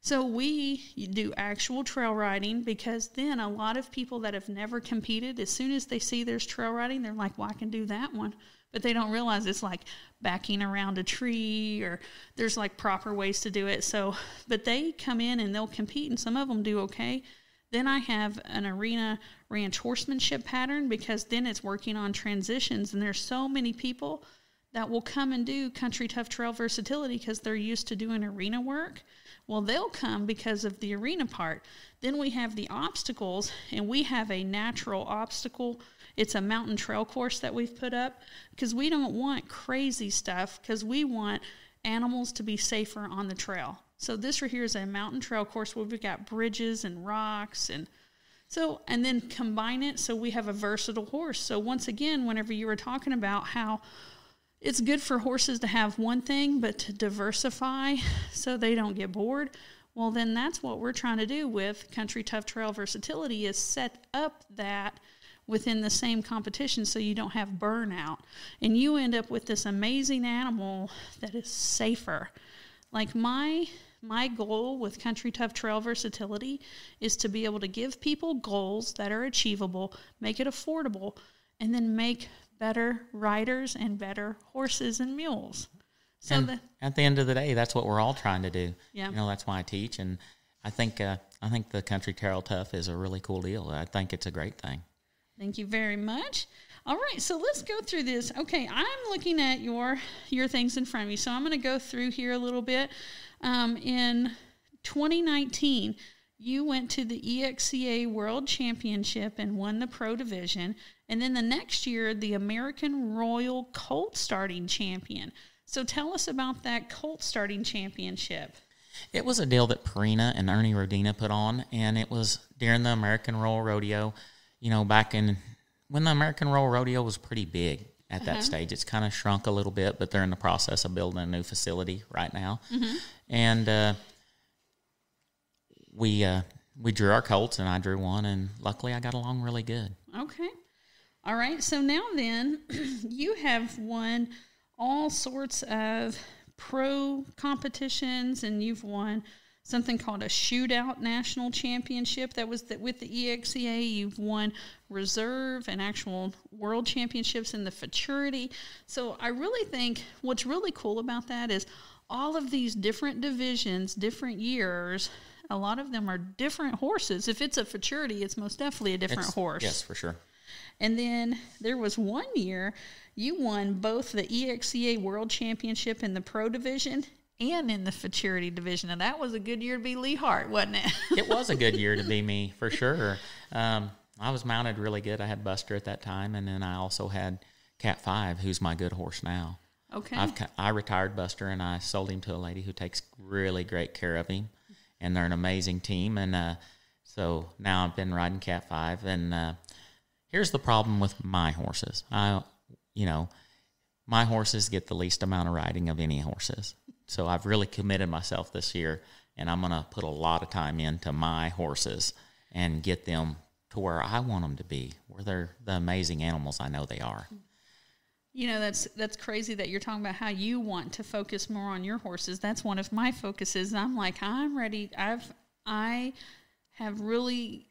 So we do actual trail riding, because then a lot of people that have never competed, as soon as they see there's trail riding, they're like, well, I can do that one. But they don't realize it's like backing around a tree, or there's like proper ways to do it. So, but they come in and they'll compete, and some of them do okay. Then I have an arena ranch horsemanship pattern, because then it's working on transitions, and there's so many people that will come and do Country Tough Trail Versatility because they're used to doing arena work. Well, they'll come because of the arena part. Then we have the obstacles, and we have a natural obstacle. It's a mountain trail course that we've put up, because we don't want crazy stuff, because we want animals to be safer on the trail. So this right here is a mountain trail course where we've got bridges and rocks, and then combine it so we have a versatile horse. So once again, whenever you were talking about how it's good for horses to have one thing, but to diversify so they don't get bored, well, then that's what we're trying to do with Country Tough Trail Versatility, is set up that within the same competition so you don't have burnout. And you end up with this amazing animal that is safer. Like my goal with Country Tough Trail Versatility is to be able to give people goals that are achievable, make it affordable, and then make better riders and better horses and mules. So and at the end of the day, that's what we're all trying to do. Yeah. That's why I teach, and I think the Country Trail Tough is a really cool deal. I think it's a great thing. Thank you very much. All right, so let's go through this. Okay, I'm looking at your things in front of me, so I'm going to go through here a little bit. In 2019, you went to the EXCA World Championship and won the Pro Division, and then the next year, the American Royal Colt Starting Champion. So tell us about that Colt Starting Championship. It was a deal that Purina and Ernie Rodina put on, and it was during the American Royal Rodeo, back in when the American Royal Rodeo was pretty big at that stage. It's kind of shrunk a little bit, but they're in the process of building a new facility right now. Mm-hmm. And we drew our colts, and I drew one, and luckily I got along really good. Okay. All right. So now then, you have won all sorts of pro competitions, and you've won something called a shootout national championship that was with the EXCA. You've won reserve and actual world championships in the futurity. So I really think what's really cool about that is all of these different divisions, different years, a lot of them are different horses. If it's a futurity, it's most definitely a different horse. Yes, for sure. And then there was one year you won both the EXCA World Championship in the Pro Division and in the Futurity Division. And that was a good year to be Lee Hart, wasn't it? It was a good year to be me, for sure. I was mounted really good. I had Buster at that time, and then I also had Cat 5, who's my good horse now. Okay. I retired Buster, and I sold him to a lady who takes really great care of him, and they're an amazing team. And so now I've been riding Cat 5, and here's the problem with my horses. My horses get the least amount of riding of any horses. So I've really committed myself this year, and I'm going to put a lot of time into my horses and get them to where I want them to be, where they're the amazing animals I know they are. That's crazy that you're talking about how you want to focus more on your horses. That's one of my focuses. I'm like, I'm ready. I have really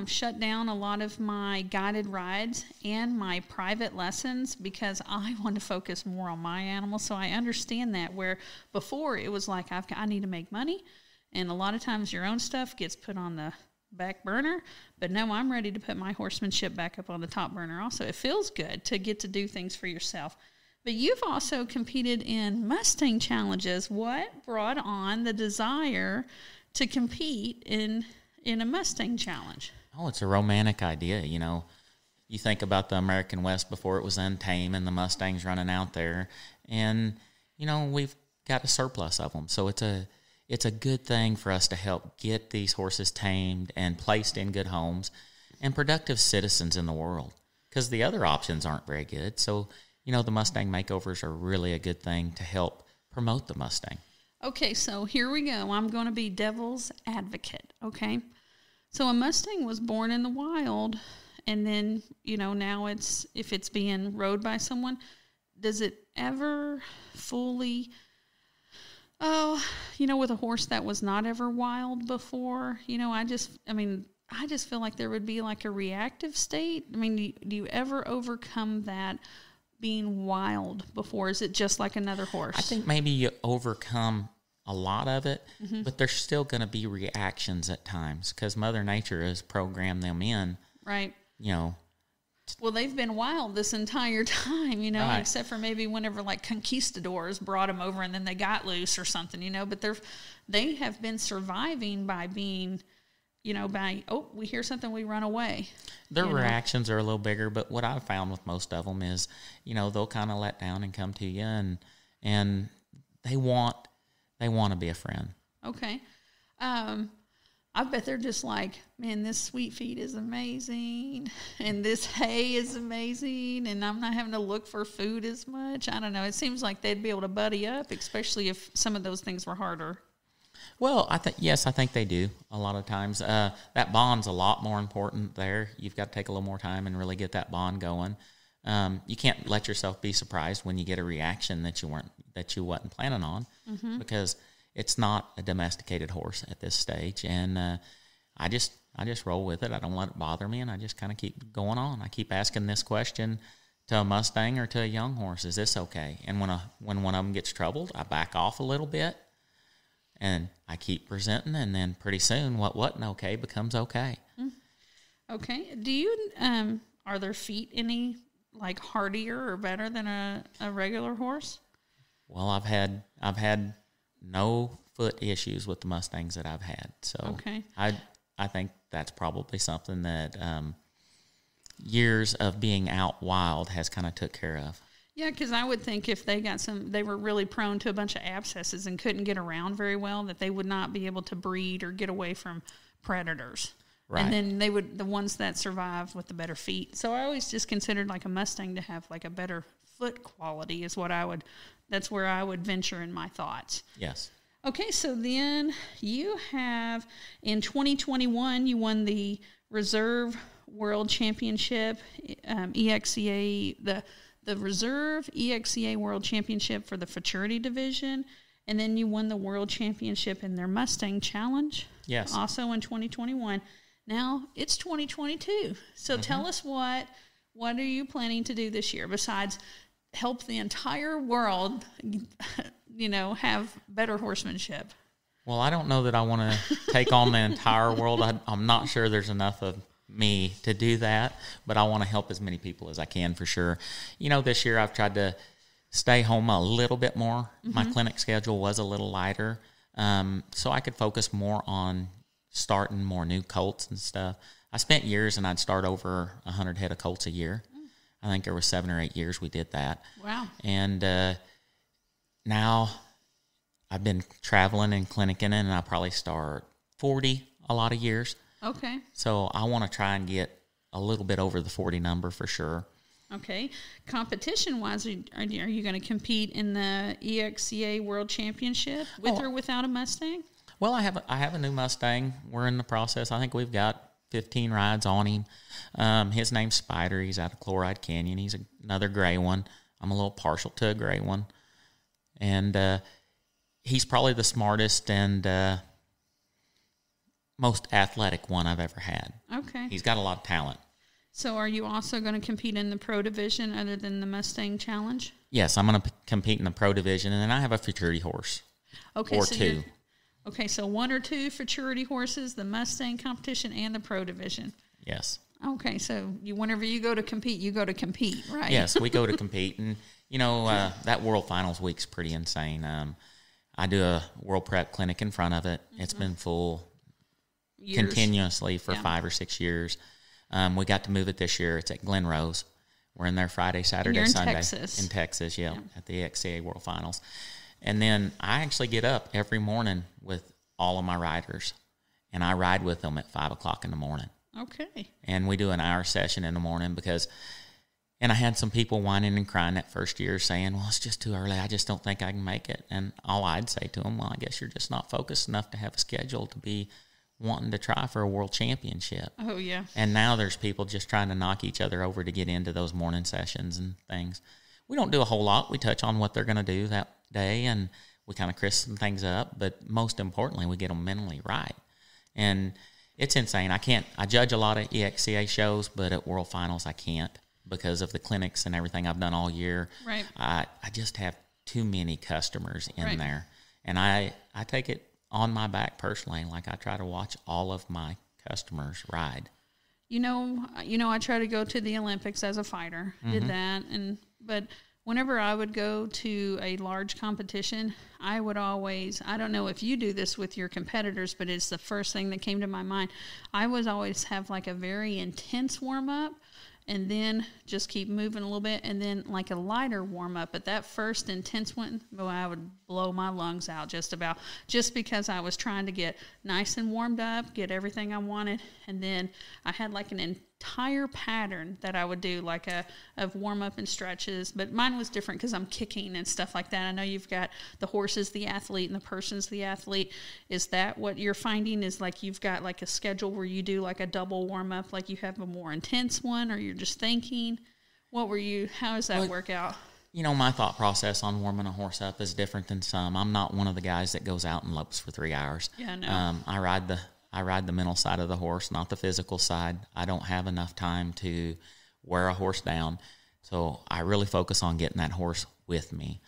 shut down a lot of my guided rides and my private lessons because I want to focus more on my animals. So I understand that, where before it was like I need to make money, and a lot of times your own stuff gets put on the back burner. But no, I'm ready to put my horsemanship back up on the top burner also. It feels good to get to do things for yourself. But you've also competed in Mustang challenges. What brought on the desire to compete in a Mustang challenge? Oh, it's a romantic idea. You think about the American West before it was Untamed and the Mustangs running out there, and we've got a surplus of them. So it's it's a good thing for us to help get these horses tamed and placed in good homes and productive citizens in the world, because the other options aren't very good. So, the Mustang makeovers are really a good thing to help promote the Mustang. Okay, so here we go. I'm going to be devil's advocate, okay? So a Mustang was born in the wild, and then, now if it's being rode by someone, does it ever fully, with a horse that was not ever wild before, I just feel like there would be like a reactive state. I mean, do you ever overcome that being wild before? Is it just like another horse? I think maybe you overcome a lot of it, but there's still going to be reactions at times because Mother Nature has programmed them in. Right. Well, they've been wild this entire time, right. Except for maybe whenever like conquistadors brought them over and then they got loose or something, but they have been surviving by being, we hear something, we run away. Their reactions are a little bigger, but what I've found with most of them is, they'll kind of let down and come to you, and they want to be a friend. Okay. I bet they're just like, man, this sweet feed is amazing, and this hay is amazing, and I'm not having to look for food as much. I don't know. It seems like they'd be able to buddy up, especially if some of those things were harder. Well, I think they do a lot of times. That bond's a lot more important there. You've got to take a little more time and really get that bond going. You can't let yourself be surprised when you get a reaction that you wasn't planning on, because it's not a domesticated horse at this stage. And I just roll with it. I don't let it bother me, and I just kind of keep going on. I keep asking this question to a Mustang or to a young horse: is this okay? And when one of them gets troubled, I back off a little bit. And I keep presenting, and then pretty soon what wasn't okay becomes okay. Okay. Do you are their feet any like hardier or better than a regular horse? Well, I've had no foot issues with the Mustangs that I've had. So okay. I think that's probably something that years of being out wild has kind of took care of. Yeah, because I would think if they were really prone to a bunch of abscesses and couldn't get around very well, that they would not be able to breed or get away from predators. Right. And then the ones that survive with the better feet. So I always just considered like a Mustang to have like a better foot quality that's where I would venture in my thoughts. Yes. Okay, so then you have, in 2021, you won the Reserve World Championship, EXCA, the Reserve EXCA World Championship for the Futurity Division, and then you won the World Championship in their Mustang Challenge. Yes. Also in 2021. Now it's 2022. So tell us what are you planning to do this year besides help the entire world, have better horsemanship? Well, I don't know that I want to take on the entire world. I'm not sure there's enough of me to do that, but I want to help as many people as I can for sure. This year I've tried to stay home a little bit more. My clinic schedule was a little lighter, so I could focus more on starting more new colts and stuff. I spent years and I'd start over 100 head of colts a year. I think there were 7 or 8 years we did that. Wow. And now I've been traveling and clinicking, and I probably start 40 a lot of years. Okay. So I want to try and get a little bit over the 40 number for sure. Okay. Competition-wise, are you going to compete in the EXCA World Championship with or without a Mustang? Well, I have a new Mustang. We're in the process. I think we've got 15 rides on him. His name's Spider. He's out of Chloride Canyon. He's another gray one. I'm a little partial to a gray one. And he's probably the smartest and most athletic one I've ever had. Okay. He's got a lot of talent. So are you also going to compete in the pro division other than the Mustang Challenge? Yes, I'm going to compete in the pro division, and then I have a futurity horse. Okay, or so two. Okay, so 1 or 2 futurity horses, the Mustang competition, and the pro division. Yes. Okay, so whenever you go to compete, right? Yes, we go to compete, and that World Finals week's pretty insane. I do a World Prep clinic in front of it. It's been full continuously for 5 or 6 years. We got to move it this year. It's at Glen Rose. We're in there Friday, Saturday, Sunday. Texas. In Texas, yeah, at the EXCA World Finals. And then I actually get up every morning with all of my riders, and I ride with them at 5 o'clock in the morning. Okay. And we do an hour session in the morning and I had some people whining and crying that first year saying, well, it's just too early. I just don't think I can make it. And all I'd say to them, well, I guess you're just not focused enough to have a schedule to be wanting to try for a world championship. Oh, yeah. And now there's people just trying to knock each other over to get into those morning sessions and things. We don't do a whole lot. We touch on what they're going to do that day, and we kind of crisp some things up. But most importantly, we get them mentally right. And it's insane. I judge a lot of EXCA shows, but at World Finals I can't because of the clinics and everything I've done all year. Right. I just have too many customers in Right. there. And I take it on my back personally. Like, I try to watch all of my customers ride. You know, I try to go to the Olympics as a fighter. Did that, but whenever I would go to a large competition, I would always, I don't know if you do this with your competitors, but it's the first thing that came to my mind. I would always have like a very intense warm up, and then just keep moving a little bit, and then like a lighter warm up. But that first intense one, boy, I would blow my lungs out just because I was trying to get nice and warmed up, get everything I wanted. And then I had like an entire pattern that I would do, like of warm up and stretches. But mine was different because I'm kicking and stuff like that. I know you've got the horse is the athlete and the person's the athlete. Is that what you're finding, is like you've got like a schedule where you do like a double warm up, like you have a more intense one, or you're just thinking? How does that work out? You know, my thought process on warming a horse up is different than some. I'm not one of the guys that goes out and lopes for 3 hours. Yeah, no. I ride the mental side of the horse, not the physical side. I don't have enough time to wear a horse down, so I really focus on getting that horse with me.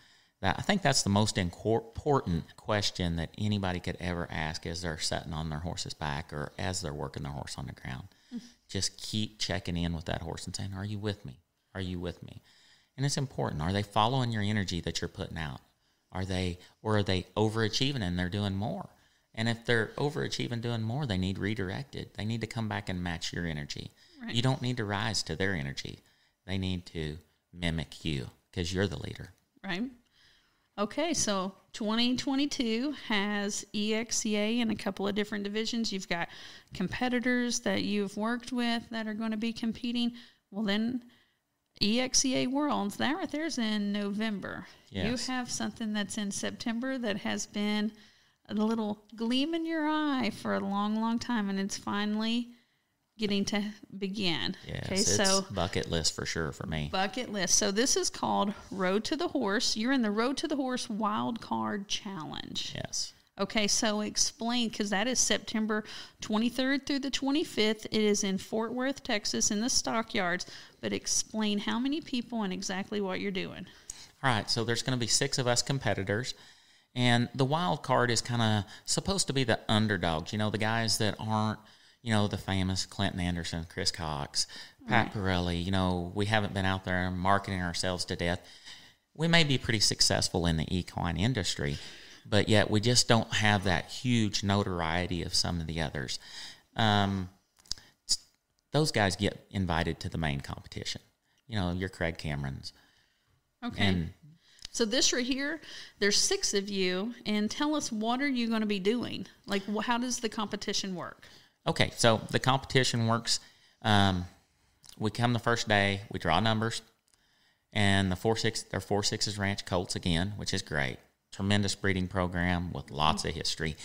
I think that's the most important question that anybody could ever ask as they're sitting on their horse's back or as they're working their horse on the ground. Just keep checking in with that horse and saying, are you with me? Are you with me? And it's important. Are they following your energy that you're putting out? Are they overachieving and they're doing more? And if they're overachieving, doing more, they need redirected. They need to come back and match your energy. Right. You don't need to rise to their energy. They need to mimic you because you're the leader. Right. Okay, so 2022 has EXCA in a couple of different divisions. You've got competitors that you've worked with that are going to be competing. Well, then EXCA Worlds, that right there is in November. Yes. You have something that's in September that has been a little gleam in your eye for a long, long time, and it's finally getting to begin. Yes, okay, it's so bucket list for sure for me. Bucket list. So this is called Road to the Horse. You're in the Road to the Horse Wild Card Challenge. Yes. Okay, so explain, because that is September 23rd through the 25th. It is in Fort Worth, Texas, in the Stockyards. But explain how many people and exactly what you're doing. All right, so there's going to be 6 of us competitors. And the wild card is kind of supposed to be the underdogs, the guys that aren't, the famous Clinton Anderson, Chris Cox, Pat Pirelli. We haven't been out there marketing ourselves to death. We may be pretty successful in the equine industry, but yet we just don't have that huge notoriety of some of the others. Those guys get invited to the main competition. Your Craig Camerons. Okay. And so this right here, there's 6 of you, and tell us, what are you going to be doing? Like, how does the competition work? Okay, so the competition works. We come the first day, we draw numbers, and they're 4-6s Ranch Colts again, which is great. Tremendous breeding program with lots of history.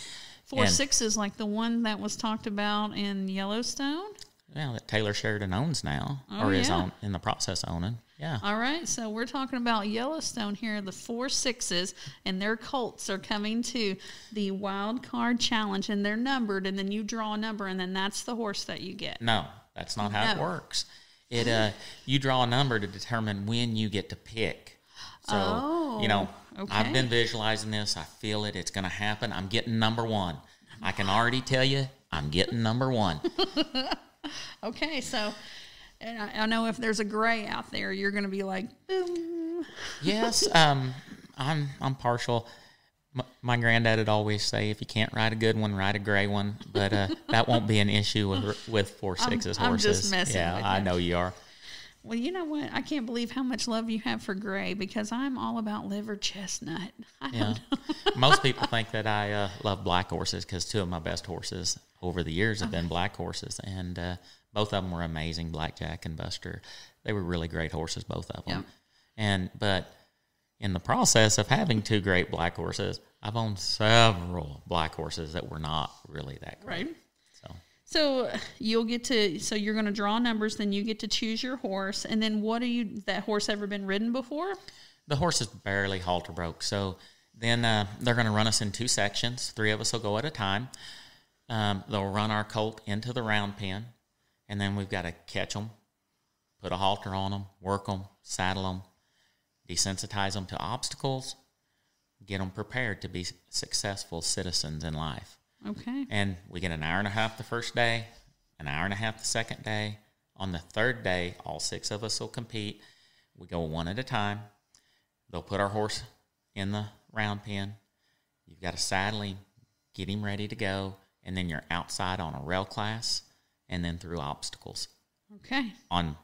4-6 is like the one that was talked about in Yellowstone? Well, that Taylor Sheridan owns now, or is in the process owning. Yeah. All right, so we're talking about Yellowstone here. The 4-6s and their colts are coming to the Wild Card Challenge, and they're numbered, and then you draw a number, and then that's the horse that you get. No, that's not how it works. You draw a number to determine when you get to pick. So, okay. I've been visualizing this. I feel it. It's going to happen. I'm getting number 1. I can already tell you I'm getting number 1. Okay, so and I know if there's a gray out there, you're going to be like, boom. Yes, I'm partial. My granddad would always say, if you can't ride a good one, ride a gray one. But that won't be an issue with 4-6s horses. I'm just messing with you. I know you are. Well, you know what? I can't believe how much love you have for Gray, because I'm all about liver chestnut. I Yeah. don't know. Most people think that I love black horses because two of my best horses over the years have been black horses, and both of them were amazing, Blackjack and Buster. They were really great horses, both of them. Yep. But in the process of having two great black horses, I've owned several black horses that were not really that great. Right. So So you'll get to, so you're going to draw numbers, then you get to choose your horse. And then that horse ever been ridden before? the horse is barely halter broke. So then they're going to run us in two sections. 3 of us will go at a time. They'll run our colt into the round pen, and then we've got to catch them, put a halter on them, work them, saddle them, desensitize them to obstacles, get them prepared to be successful citizens in life. Okay. And we get an hour and a half the first day, an hour and a half the second day. On the third day, all 6 of us will compete. We go one at a time. They'll put our horse in the round pen. You've got to saddle him, get him ready to go, and then you're outside on a rail class and then through obstacles. Okay. On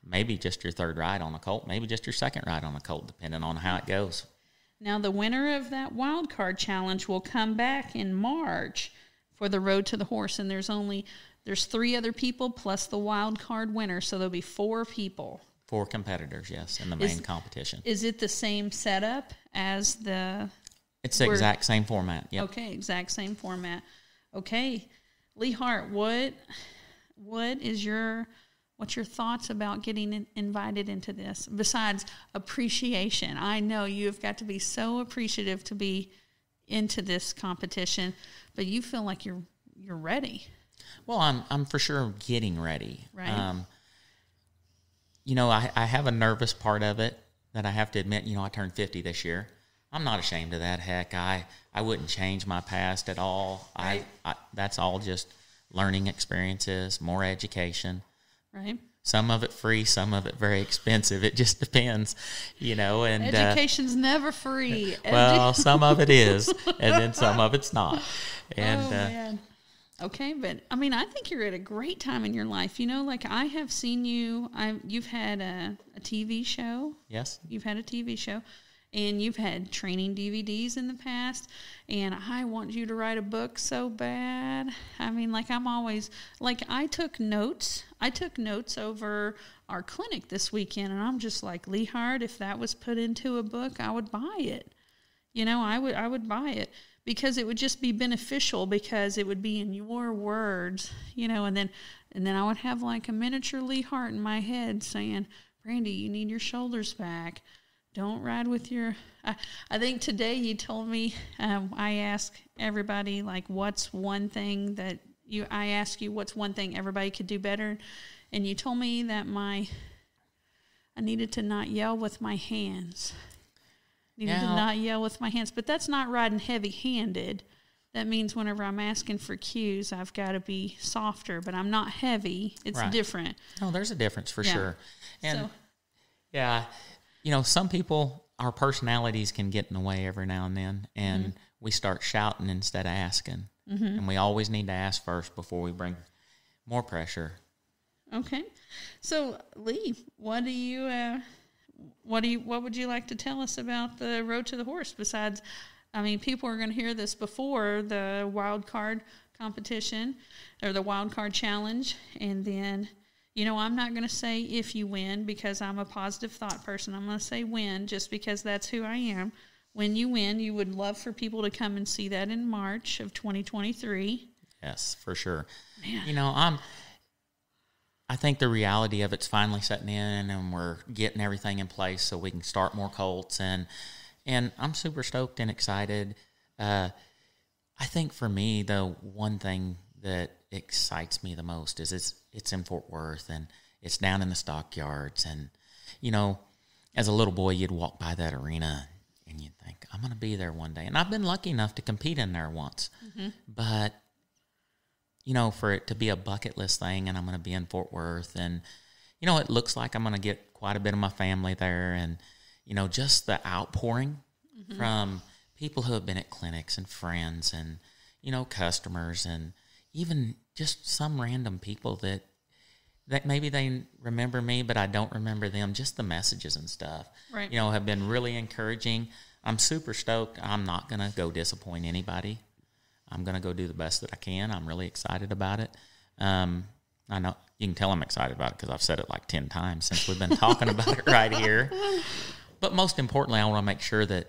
maybe just your third ride on a colt, maybe just your second ride on a colt, depending on how it goes. Now, the winner of that wild card challenge will come back in March for the Road to the Horse, and there's 3 other people plus the wild card winner, so there'll be 4 people. 4 competitors, yes, in the main competition. Is it the same setup as the? It's the exact same format. Yep. Okay, exact same format. Okay, Lee Hart, what's your thoughts about getting invited into this? Besides appreciation, I know you've got to be so appreciative to be into this competition, but you feel like you're ready. Well, I'm for sure getting ready. Right. I have a nervous part of it that I have to admit. I turned 50 this year. I'm not ashamed of that. Heck, I wouldn't change my past at all. Right. I that's all just learning experiences, more education. Right. Some of it free, some of it very expensive. It just depends, And education's never free. Well, some of it is, and then some of it's not. And man. Okay, but I think you're at a great time in your life. Like I have seen you. You've had a TV show. Yes, you've had a TV show, and you've had training DVDs in the past. And I want you to write a book so bad. I'm always I took notes. I took notes over our clinic this weekend, and I'm just like, Lee Hart, if that was put into a book, I would buy it. I would buy it. Because it would just be beneficial, because it would be in your words, and then I would have like a miniature Lee Hart in my head saying, Brandy, you need your shoulders back. Don't ride with your... I think today you told me, I asked everybody, what's one thing that I asked you, what's one thing everybody could do better? And you told me that I needed to not yell with my hands. To not yell with my hands. But that's not riding heavy-handed. That means whenever I'm asking for cues, I've got to be softer, but I'm not heavy. It's different. No, there's a difference for sure. And, so, some people, our personalities can get in the way every now and then, and we start shouting instead of asking. Mm-hmm. And we always need to ask first before we bring more pressure. Okay. So, Lee, what would you like to tell us about the Road to the Horse? Besides, people are going to hear this before the wild card competition or the wild card challenge. And then, I'm not going to say if you win, because I'm a positive thought person. I'm going to say win, just because that's who I am. When you win, you would love for people to come and see that in March of 2023. Yes, for sure. Man. I think the reality of it's finally setting in, and we're getting everything in place so we can start more colts, and I'm super stoked and excited. I think for me, the one thing that excites me the most is it's in Fort Worth, and it's down in the stockyards, and as a little boy, you'd walk by that arena and you'd think, I'm going to be there one day. And I've been lucky enough to compete in there once, but for it to be a bucket list thing, and I'm going to be in Fort Worth, and, it looks like I'm going to get quite a bit of my family there, and, just the outpouring from people who have been at clinics and friends and, customers, and even just some random people that that maybe they remember me, but I don't remember them. Just the messages and stuff, Right. have been really encouraging. I'm super stoked. I'm not going to go disappoint anybody. I'm going to go do the best that I can. I'm really excited about it. I know you can tell I'm excited about it because I've said it like 10 times since we've been talking about it right here. But most importantly, I want to make sure that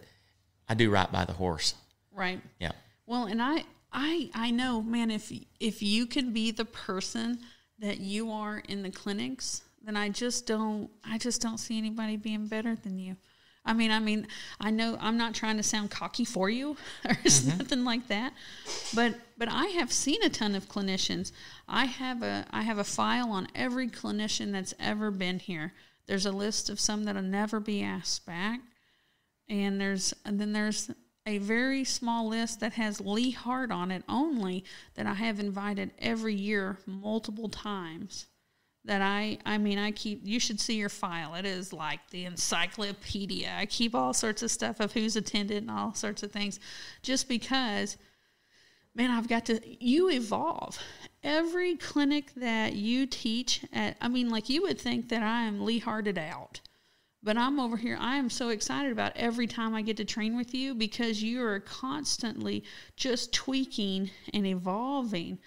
I do right by the horse. Right. Yeah. Well, and I know, man, if you could be the person that you are in the clinics, then I just don't see anybody being better than you. I mean, I know I'm not trying to sound cocky for you or nothing like that, but I have seen a ton of clinicians. I have a file on every clinician that's ever been here. There's a list of some that'll never be asked back, and then there's a very small list that has Lee Hart on it only that I have invited every year multiple times. That I keep, you should see your file. It is like the encyclopedia. I keep all sorts of stuff of who's attended and all sorts of things just because, man, you evolve. Every clinic that you teach at, like you would think that I am Lee Harted out. But I'm over here, I am so excited about every time I get to train with you because you are constantly just tweaking and evolving.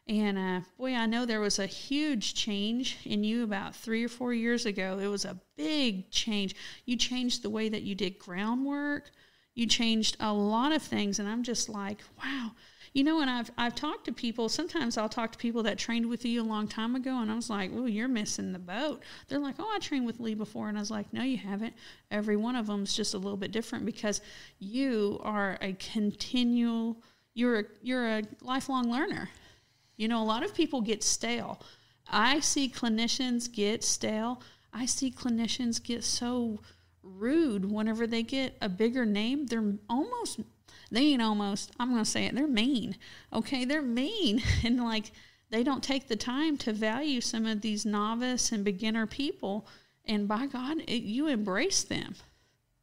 And, boy, I know there was a huge change in you about 3 or 4 years ago. It was a big change. You changed the way that you did groundwork. You changed a lot of things. And I'm just like, wow. And I've talked to people. Sometimes I'll talk to people that trained with you a long time ago. And I was like, oh, you're missing the boat. They're like, oh, I trained with Lee before. And I was like, no, you haven't. Every one of them is just a little bit different because you are you're a lifelong learner. A lot of people get stale. I see clinicians get stale. I see clinicians get so rude whenever they get a bigger name. I'm going to say it, they're mean. Okay, they're mean. And they don't take the time to value some of these novice and beginner people. And by God, you embrace them.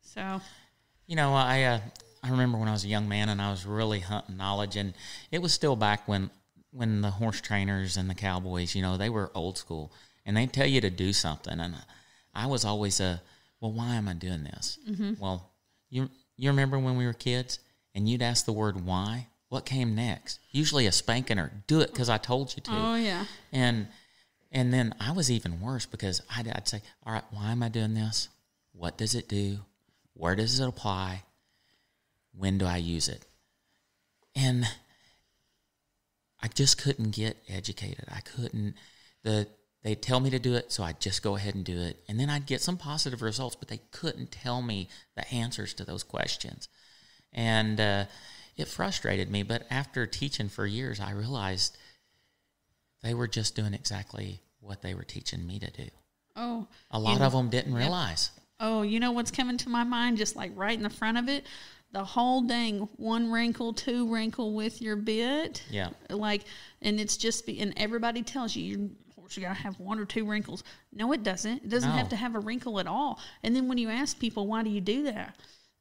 So. I remember when I was a young man and I was really hunting knowledge. And it was still back when the horse trainers and the cowboys, they were old school and they'd tell you to do something. And I was always well, why am I doing this? Mm-hmm. Well, you remember when we were kids and you'd ask the word why? What came next? Usually a spanking or do it because I told you to. Oh, yeah. And then I was even worse because I'd say, all right, why am I doing this? What does it do? Where does it apply? When do I use it? And I just couldn't get educated. I couldn't. They'd tell me to do it, so I'd just go ahead and do it. And then I'd get some positive results, but they couldn't tell me the answers to those questions. And it frustrated me. But after teaching for years, I realized they were just doing exactly what they were teaching me to do. Oh. A lot of them didn't realize. Oh, you know what's coming to my mind, just like right in the front of it? The whole dang 1 wrinkle, 2 wrinkle with your bit. Yeah. And it's just, and everybody tells you, your horse, you got to have 1 or 2 wrinkles. No, it doesn't. It doesn't have to have a wrinkle at all. And then when you ask people, why do you do that?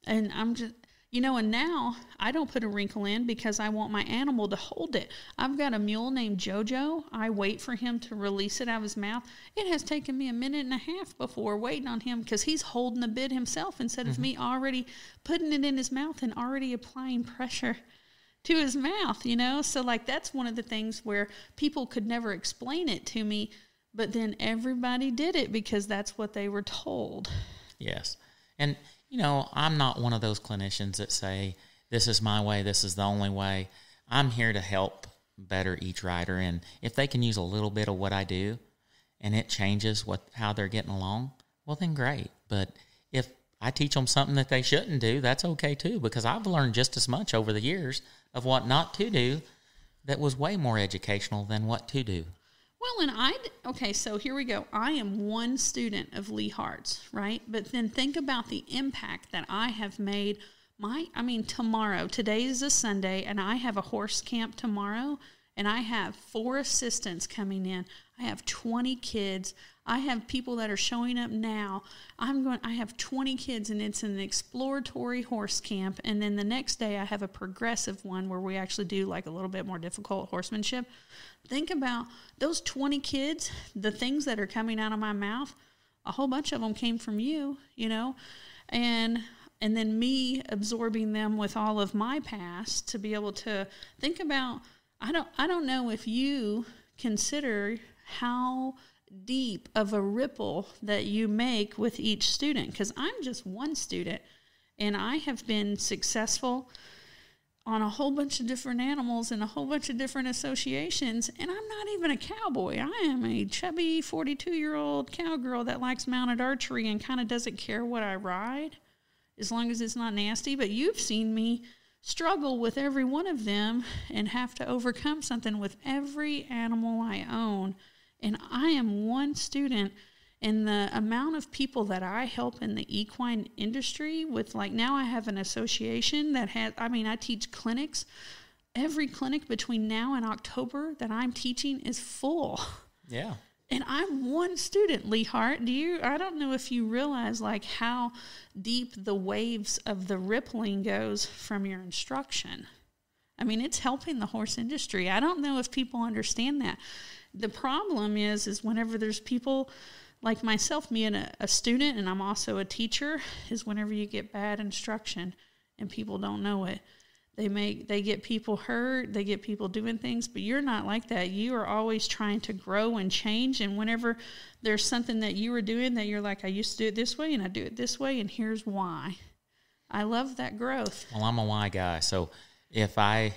And I'm just, and now I don't put a wrinkle in because I want my animal to hold it. I've got a mule named Jojo. I wait for him to release it out of his mouth. It has taken me 1.5 minutes before waiting on him because he's holding the bit himself instead of me already putting it in his mouth and already applying pressure to his mouth, So that's one of the things where people could never explain it to me, but then everybody did it because that's what they were told. Yes. And I'm not one of those clinicians that say, this is my way, this is the only way. I'm here to help better each rider. And if they can use a little bit of what I do and it changes how they're getting along, well, then great. But if I teach them something that they shouldn't do, that's okay too, because I've learned just as much over the years of what not to do that was way more educational than what to do. Well, and so here we go. I am one student of Lee Hart's, right? But then think about the impact that I have made. Tomorrow, today is a Sunday, and I have a horse camp tomorrow, and I have 4 assistants coming in. I have 20 kids. I have people that are showing up now. I have 20 kids, and it's an exploratory horse camp. And then the next day I have a progressive one where we actually do like a little bit more difficult horsemanship. Think about those 20 kids, the things that are coming out of my mouth. A whole bunch of them came from you, and then me absorbing them with all of my past to be able to think about. I don't know if you consider how deep of a ripple that you make with each student, because I'm just one student, and I have been successful on a whole bunch of different animals and a whole bunch of different associations, and I'm not even a cowboy. I am a chubby 42-year-old cowgirl that likes mounted archery and kind of doesn't care what I ride as long as it's not nasty. But you've seen me struggle with every one of them and have to overcome something with every animal I own. And I am one student, and the amount of people that I help in the equine industry with, like now I have an association that I teach clinics. Every clinic between now and October that I'm teaching is full. Yeah. And I'm one student, Lee Hart. I don't know if you realize like how deep the waves of the rippling goes from your instruction. I mean, it's helping the horse industry. I don't know if people understand that. The problem is whenever there's people like myself, me and a student, and I'm also a teacher, is whenever you get bad instruction and people don't know it. They get people hurt, they get people doing things, but you're not like that. You are always trying to grow and change, and whenever there's something that you were doing that you're like, I used to do it this way, and I do it this way, and here's why. I love that growth. Well, I'm a why guy, so if I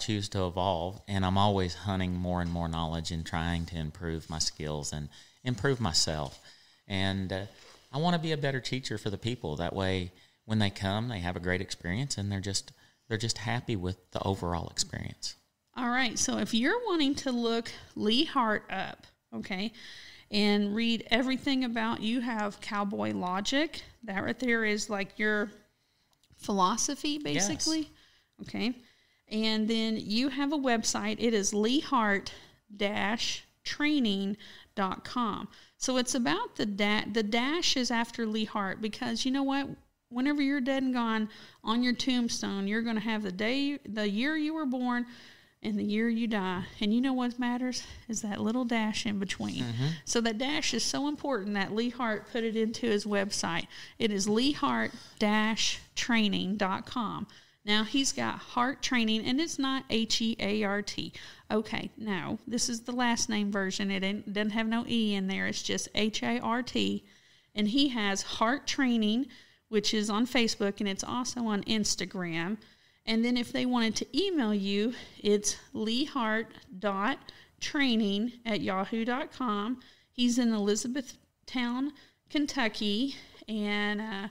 choose to evolve, and I'm always hunting more and more knowledge and trying to improve my skills and improve myself, and I want to be a better teacher for the people. That way, when they come, they have a great experience, and they're just happy with the overall experience. All right, so if you're wanting to look Lee Hart up, okay, and read everything about, you have Cowboy Logic. That right there is like your philosophy, basically. Yes. Okay, and then you have a website. It is leehart-training.com. So it's about the dash is after Lee Hart, because you know what? Whenever you're dead and gone, on your tombstone, you're going to have the year you were born, and the year you die. And you know what matters is that little dash in between. Mm-hmm. So that dash is so important that Lee Hart put it into his website. It is leehart-training.com. Now, he's got Hart Training, and it's not H-E-A-R-T. Okay, no, this is the last name version. It doesn't have no E in there. It's just H-A-R-T. And he has Hart Training, which is on Facebook, and it's also on Instagram. And then if they wanted to email you, it's leehart.training@yahoo.com. He's in Elizabethtown, Kentucky, and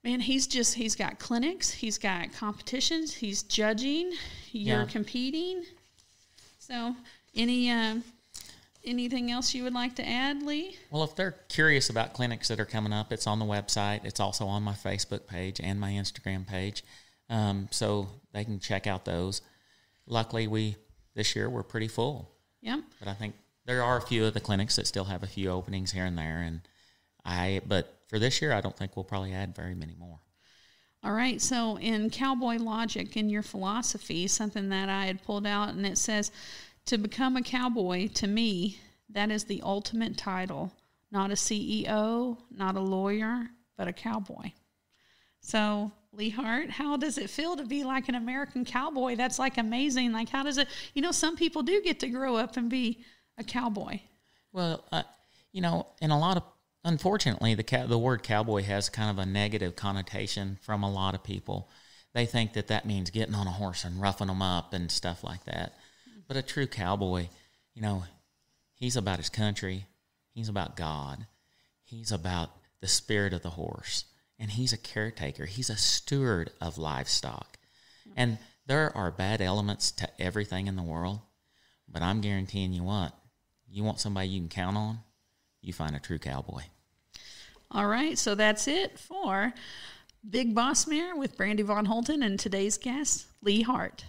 man, he's got clinics, he's got competitions, he's judging, you're competing. So anything else you would like to add, Lee? Well, if they're curious about clinics that are coming up, it's on the website. It's also on my Facebook page and my Instagram page, so they can check out those. Luckily, this year we're pretty full. Yep. But I think there are a few of the clinics that still have a few openings here and there, but for this year, I don't think we'll probably add very many more. All right, so in Cowboy Logic, in your philosophy, something that I had pulled out, and it says, to become a cowboy, to me, that is the ultimate title. Not a CEO, not a lawyer, but a cowboy. So, Lee Hart, how does it feel to be like an American cowboy? That's like amazing. Like, how does it, some people do get to grow up and be a cowboy. Well, in a lot of, unfortunately, the word cowboy has kind of a negative connotation from a lot of people. They think that means getting on a horse and roughing them up and stuff like that. But a true cowboy, he's about his country. He's about God. He's about the spirit of the horse. And he's a caretaker. He's a steward of livestock. And there are bad elements to everything in the world. But I'm guaranteeing you want somebody you can count on, you find a true cowboy. All right, so that's it for Big Boss Mare with Brandy Von Holton and today's guest, Lee Hart.